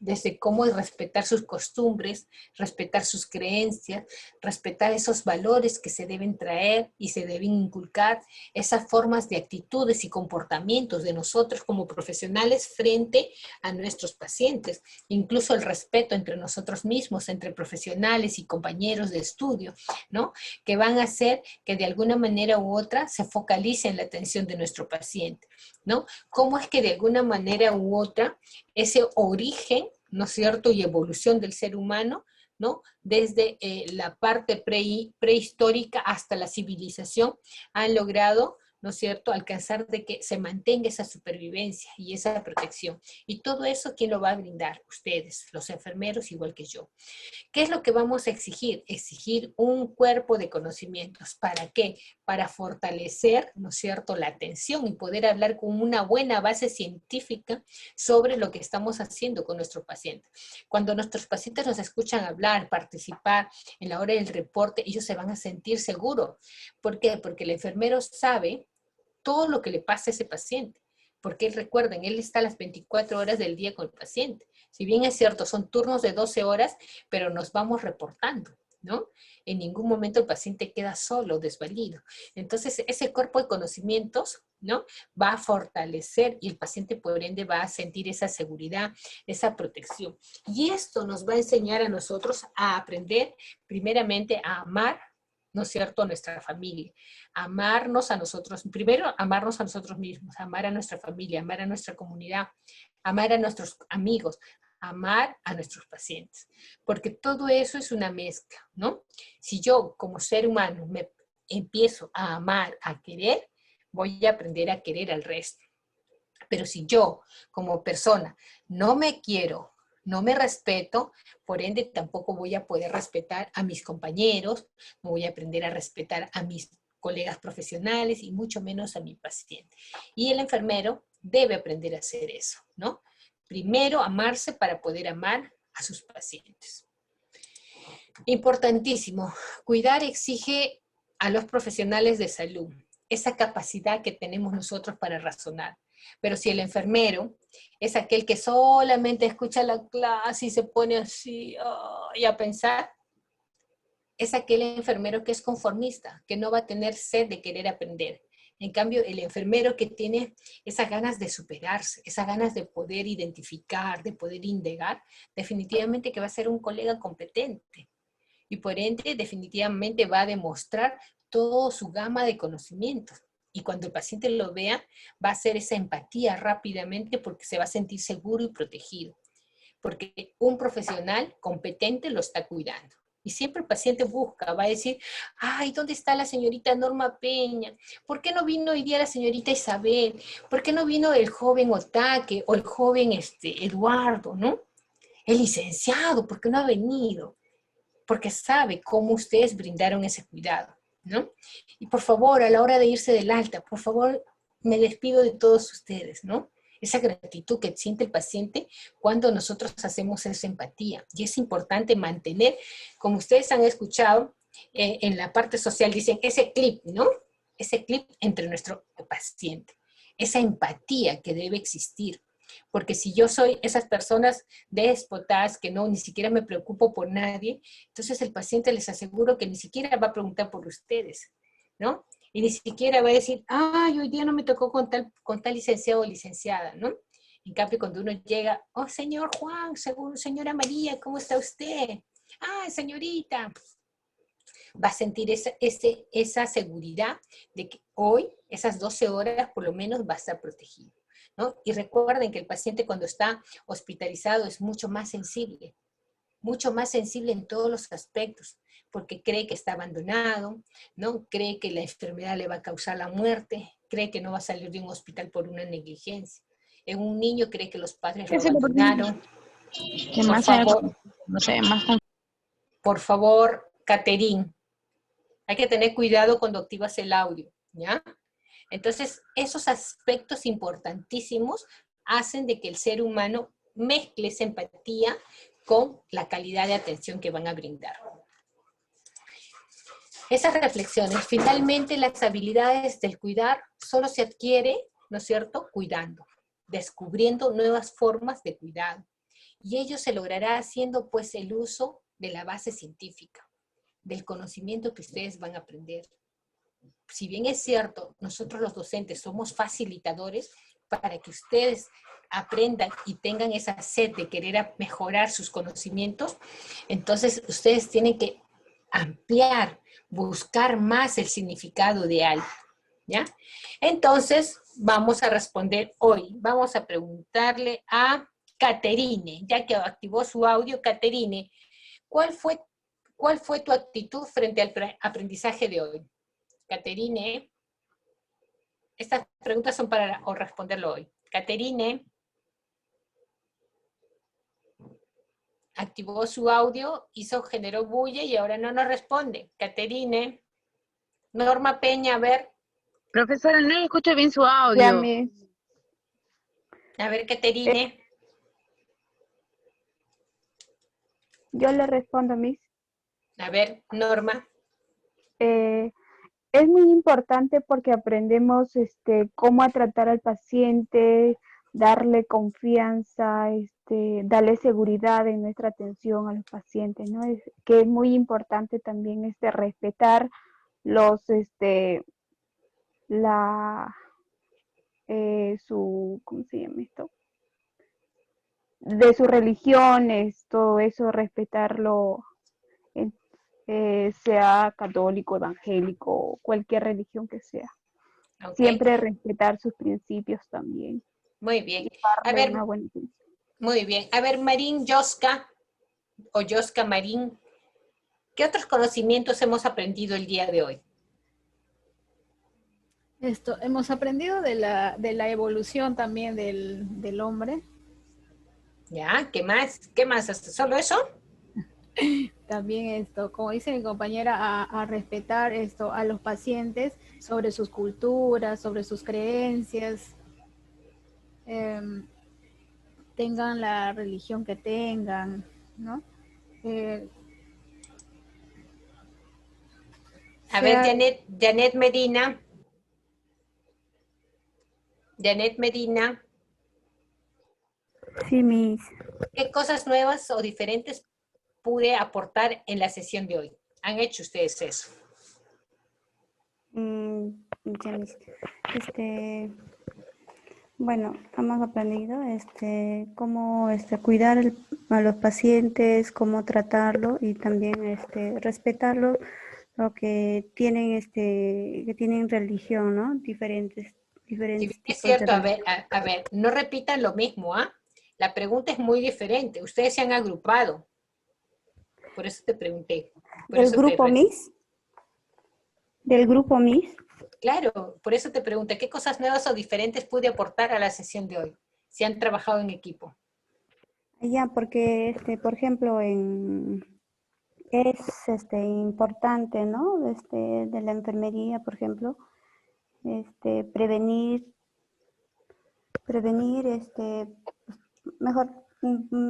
desde cómo respetar sus costumbres, respetar sus creencias, respetar esos valores que se deben traer y se deben inculcar, esas formas de actitudes y comportamientos de nosotros como profesionales frente a nuestros pacientes, incluso el respeto entre nosotros mismos, entre profesionales y compañeros de estudio, ¿no? Que van a hacer que de alguna manera u otra se focalice en la atención de nuestro paciente, ¿no? Cómo es que de alguna manera u otra ese origen, ¿no es cierto?, y evolución del ser humano, ¿no?, desde la parte prehistórica hasta la civilización, han logrado, ¿no es cierto?, alcanzar de que se mantenga esa supervivencia y esa protección. Y todo eso, ¿quién lo va a brindar? Ustedes, los enfermeros, igual que yo. ¿Qué es lo que vamos a exigir? Exigir un cuerpo de conocimientos. ¿Para qué? Para fortalecer, ¿no es cierto?, la atención y poder hablar con una buena base científica sobre lo que estamos haciendo con nuestros pacientes. Cuando nuestros pacientes nos escuchan hablar, participar en la hora del reporte, ellos se van a sentir seguros. ¿Por qué? Porque el enfermero sabe todo lo que le pasa a ese paciente. Porque recuerden, él está las 24 horas del día con el paciente. Si bien es cierto, son turnos de 12 horas, pero nos vamos reportando, ¿no? En ningún momento el paciente queda solo, desvalido. Entonces, ese cuerpo de conocimientos, ¿no?, va a fortalecer y el paciente, por ende, va a sentir esa seguridad, esa protección. Y esto nos va a enseñar a nosotros a aprender, primeramente, a amar, ¿no es cierto?, a nuestra familia, amarnos a nosotros, primero amarnos a nosotros mismos, amar a nuestra familia, amar a nuestra comunidad, amar a nuestros amigos, amar a nuestros pacientes, porque todo eso es una mezcla, ¿no? Si yo como ser humano me empiezo a amar, a querer, voy a aprender a querer al resto. Pero si yo como persona no me quiero, No me respeto, por ende tampoco voy a poder respetar a mis compañeros, no voy a aprender a respetar a mis colegas profesionales y mucho menos a mi paciente. Y el enfermero debe aprender a hacer eso, ¿no? Primero, amarse para poder amar a sus pacientes. Importantísimo, cuidar exige a los profesionales de salud esa capacidad que tenemos nosotros para razonar. Pero si el enfermero es aquel que solamente escucha la clase y se pone así y a pensar, es aquel enfermero que es conformista, que no va a tener sed de querer aprender. En cambio, el enfermero que tiene esas ganas de superarse, esas ganas de poder identificar, de poder indagar, definitivamente que va a ser un colega competente. Y por ende, definitivamente va a demostrar toda su gama de conocimientos. Y cuando el paciente lo vea, va a hacer esa empatía rápidamente porque se va a sentir seguro y protegido. Porque un profesional competente lo está cuidando. Y siempre el paciente busca, va a decir, ay, ¿dónde está la señorita Norma Peña? ¿Por qué no vino hoy día la señorita Isabel? ¿Por qué no vino el joven Otaque o el joven Eduardo, ¿no? El licenciado, ¿por qué no ha venido? Porque sabe cómo ustedes brindaron ese cuidado, ¿no? Y por favor, a la hora de irse del alta, por favor, me despido de todos ustedes, ¿no? Esa gratitud que siente el paciente cuando nosotros hacemos esa empatía. Y es importante mantener, como ustedes han escuchado, en la parte social dicen, ese clip, ¿no? Ese clip entre nuestro paciente. Esa empatía que debe existir. Porque si yo soy esas personas déspotas que no, ni siquiera me preocupo por nadie, entonces el paciente les aseguro que ni siquiera va a preguntar por ustedes, ¿no? Y ni siquiera va a decir, ay, hoy día no me tocó con tal licenciado o licenciada, ¿no? En cambio, cuando uno llega, oh, señor Juan, señora María, ¿cómo está usted? Ah, señorita. Va a sentir esa seguridad de que hoy, esas 12 horas, por lo menos va a estar protegido, ¿no? Y recuerden que el paciente cuando está hospitalizado es mucho más sensible en todos los aspectos, porque cree que está abandonado, ¿no? Cree que la enfermedad le va a causar la muerte, cree que no va a salir de un hospital por una negligencia. En un niño cree que los padres lo abandonaron. Por favor, no sé, más por favor, Caterín, hay que tener cuidado cuando activas el audio, ¿ya? Entonces, esos aspectos importantísimos hacen de que el ser humano mezcle esa empatía con la calidad de atención que van a brindar. Esas reflexiones, finalmente las habilidades del cuidar solo se adquiere, ¿no es cierto?, cuidando, descubriendo nuevas formas de cuidado. Y ello se logrará haciendo pues el uso de la base científica, del conocimiento que ustedes van a aprender. Si bien es cierto, nosotros los docentes somos facilitadores para que ustedes aprendan y tengan esa sed de querer mejorar sus conocimientos, entonces ustedes tienen que ampliar, buscar más el significado de algo, ¿ya? Entonces, vamos a responder hoy. Vamos a preguntarle a Caterine, ya que activó su audio. Caterine, ¿cuál fue tu actitud frente al aprendizaje de hoy? Caterine, estas preguntas son para responderlo hoy. Caterine, activó su audio, generó bulla y ahora no nos responde. Caterine, Norma Peña, a ver. Profesora, no escucho bien su audio. A ver, Caterine. Yo le respondo, Miss. A ver, Norma. Es muy importante porque aprendemos cómo tratar al paciente, darle confianza, darle seguridad en nuestra atención a los pacientes, ¿no? Que es muy importante también respetar los, ¿cómo se llama esto? De sus religiones, todo eso, respetarlo, sea católico, evangélico, cualquier religión que sea. Okay. Siempre respetar sus principios también. Muy bien. A ver, una buena muy bien. A ver, Marín Yosca, o Yosca Marín, ¿qué otros conocimientos hemos aprendido el día de hoy? Hemos aprendido de la evolución también del hombre. ¿Ya? ¿Qué más? ¿Qué más? ¿Solo eso? También esto, como dice mi compañera, a respetar esto a los pacientes sobre sus culturas, sobre sus creencias, tengan la religión que tengan, ¿no? A ver, Janet Medina. Janet Medina. Sí, Miss. ¿Qué cosas nuevas o diferentes pude aportar en la sesión de hoy? ¿Han hecho ustedes eso? Ya, Miss. Bueno, hemos aprendido cómo cuidar a los pacientes, cómo tratarlo y también respetarlo, lo que tienen que tienen religión, ¿no? Diferentes Si bien es tipos cierto, de religión. a ver, no repitan lo mismo, ¿ah? La pregunta es muy diferente. Ustedes se han agrupado. Por eso te pregunté. ¿Del grupo Miss? ¿Del grupo Miss? Claro, por eso te pregunté, ¿qué cosas nuevas o diferentes pude aportar a la sesión de hoy? Si han trabajado en equipo. Ya, porque, por ejemplo, es importante, ¿no? De la enfermería, por ejemplo, prevenir, mejor,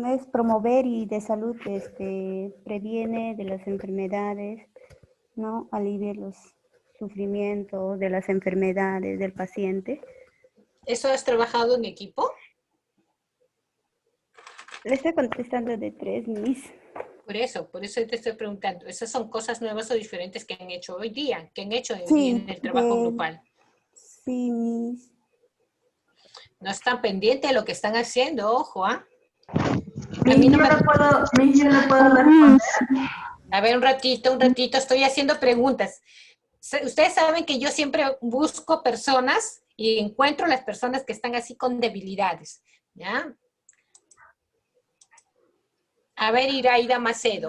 es promover y de salud, previene de las enfermedades, ¿no? Alivia los sufrimientos de las enfermedades del paciente. ¿Eso has trabajado en equipo? Le estoy contestando de 3, Miss. Por eso te estoy preguntando. ¿Esas son cosas nuevas o diferentes que han hecho hoy día? ¿Que han hecho en el trabajo grupal? Sí, Miss. No están pendientes de lo que están haciendo, ojo, ¿ah? Miss, yo no puedo responder. A ver, un ratito, estoy haciendo preguntas. Ustedes saben que yo siempre busco personas y encuentro las personas que están así con debilidades, ¿ya? A ver, Iraida Macedo.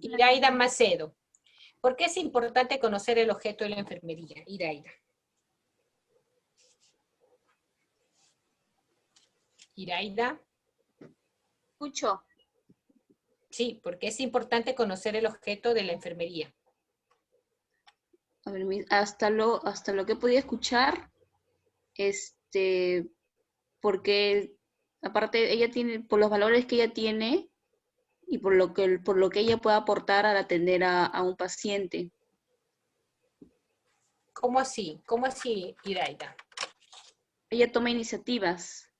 Iraida Macedo. ¿Por qué es importante conocer el objeto de la enfermería? Iraida. Iraida. Escucho. Sí, porque es importante conocer el objeto de la enfermería. A ver, hasta lo que podía escuchar, porque aparte ella tiene, por los valores que ella tiene y por lo que ella puede aportar al atender a un paciente. ¿Cómo así? ¿Cómo así, Iraida? Ella toma iniciativas,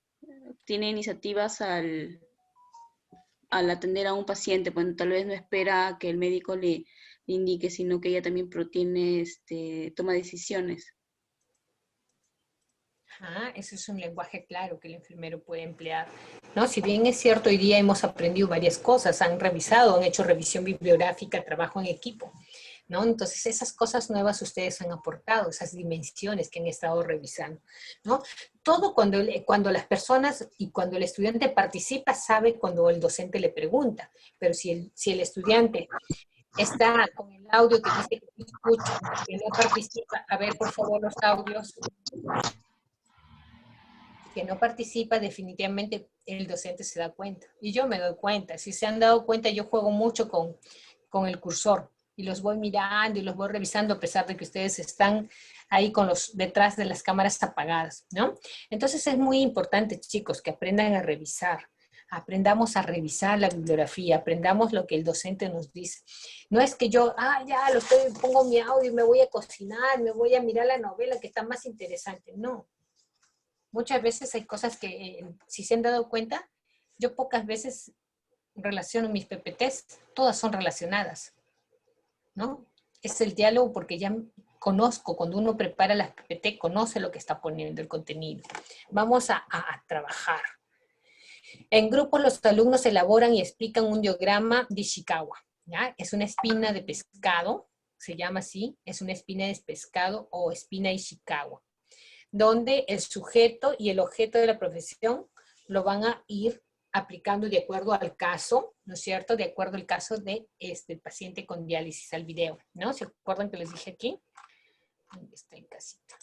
tiene iniciativas al atender a un paciente, pues tal vez no espera que el médico le indique, sino que ella también toma decisiones. Ese es un lenguaje claro que el enfermero puede emplear, ¿no? Si bien es cierto, hoy día hemos aprendido varias cosas, han hecho revisión bibliográfica, trabajo en equipo, ¿no? Entonces esas cosas nuevas ustedes han aportado, esas dimensiones que han estado revisando, ¿no? Todo cuando las personas y cuando el estudiante participa, sabe cuando el docente le pregunta, pero si el estudiante está con el audio que dice que escucha, que no participa, a ver por favor los audios, que no participa, definitivamente el docente se da cuenta. Y yo me doy cuenta. Si se han dado cuenta, yo juego mucho con el cursor y los voy mirando y los voy revisando a pesar de que ustedes están ahí detrás de las cámaras apagadas, ¿no? Entonces es muy importante, chicos, que aprendan a revisar. Aprendamos a revisar la bibliografía, aprendamos lo que el docente nos dice. No es que yo, pongo mi audio y me voy a cocinar, me voy a mirar la novela que está más interesante. No. Muchas veces hay cosas que, si se han dado cuenta, yo pocas veces relaciono mis PPTs, todas son relacionadas, ¿no? Es el diálogo porque ya conozco, cuando uno prepara las PPT, conoce lo que está poniendo el contenido. Vamos a trabajar. En grupos los alumnos elaboran y explican un diagrama de Ishikawa, ¿ya? Es una espina de pescado, se llama así, es una espina de pescado o espina Ishikawa, donde el sujeto y el objeto de la profesión lo van a ir aplicando de acuerdo al caso, ¿no es cierto? De acuerdo al caso de paciente con diálisis al video, ¿no? ¿Se acuerdan que les dije aquí? ¿Dónde está en casita?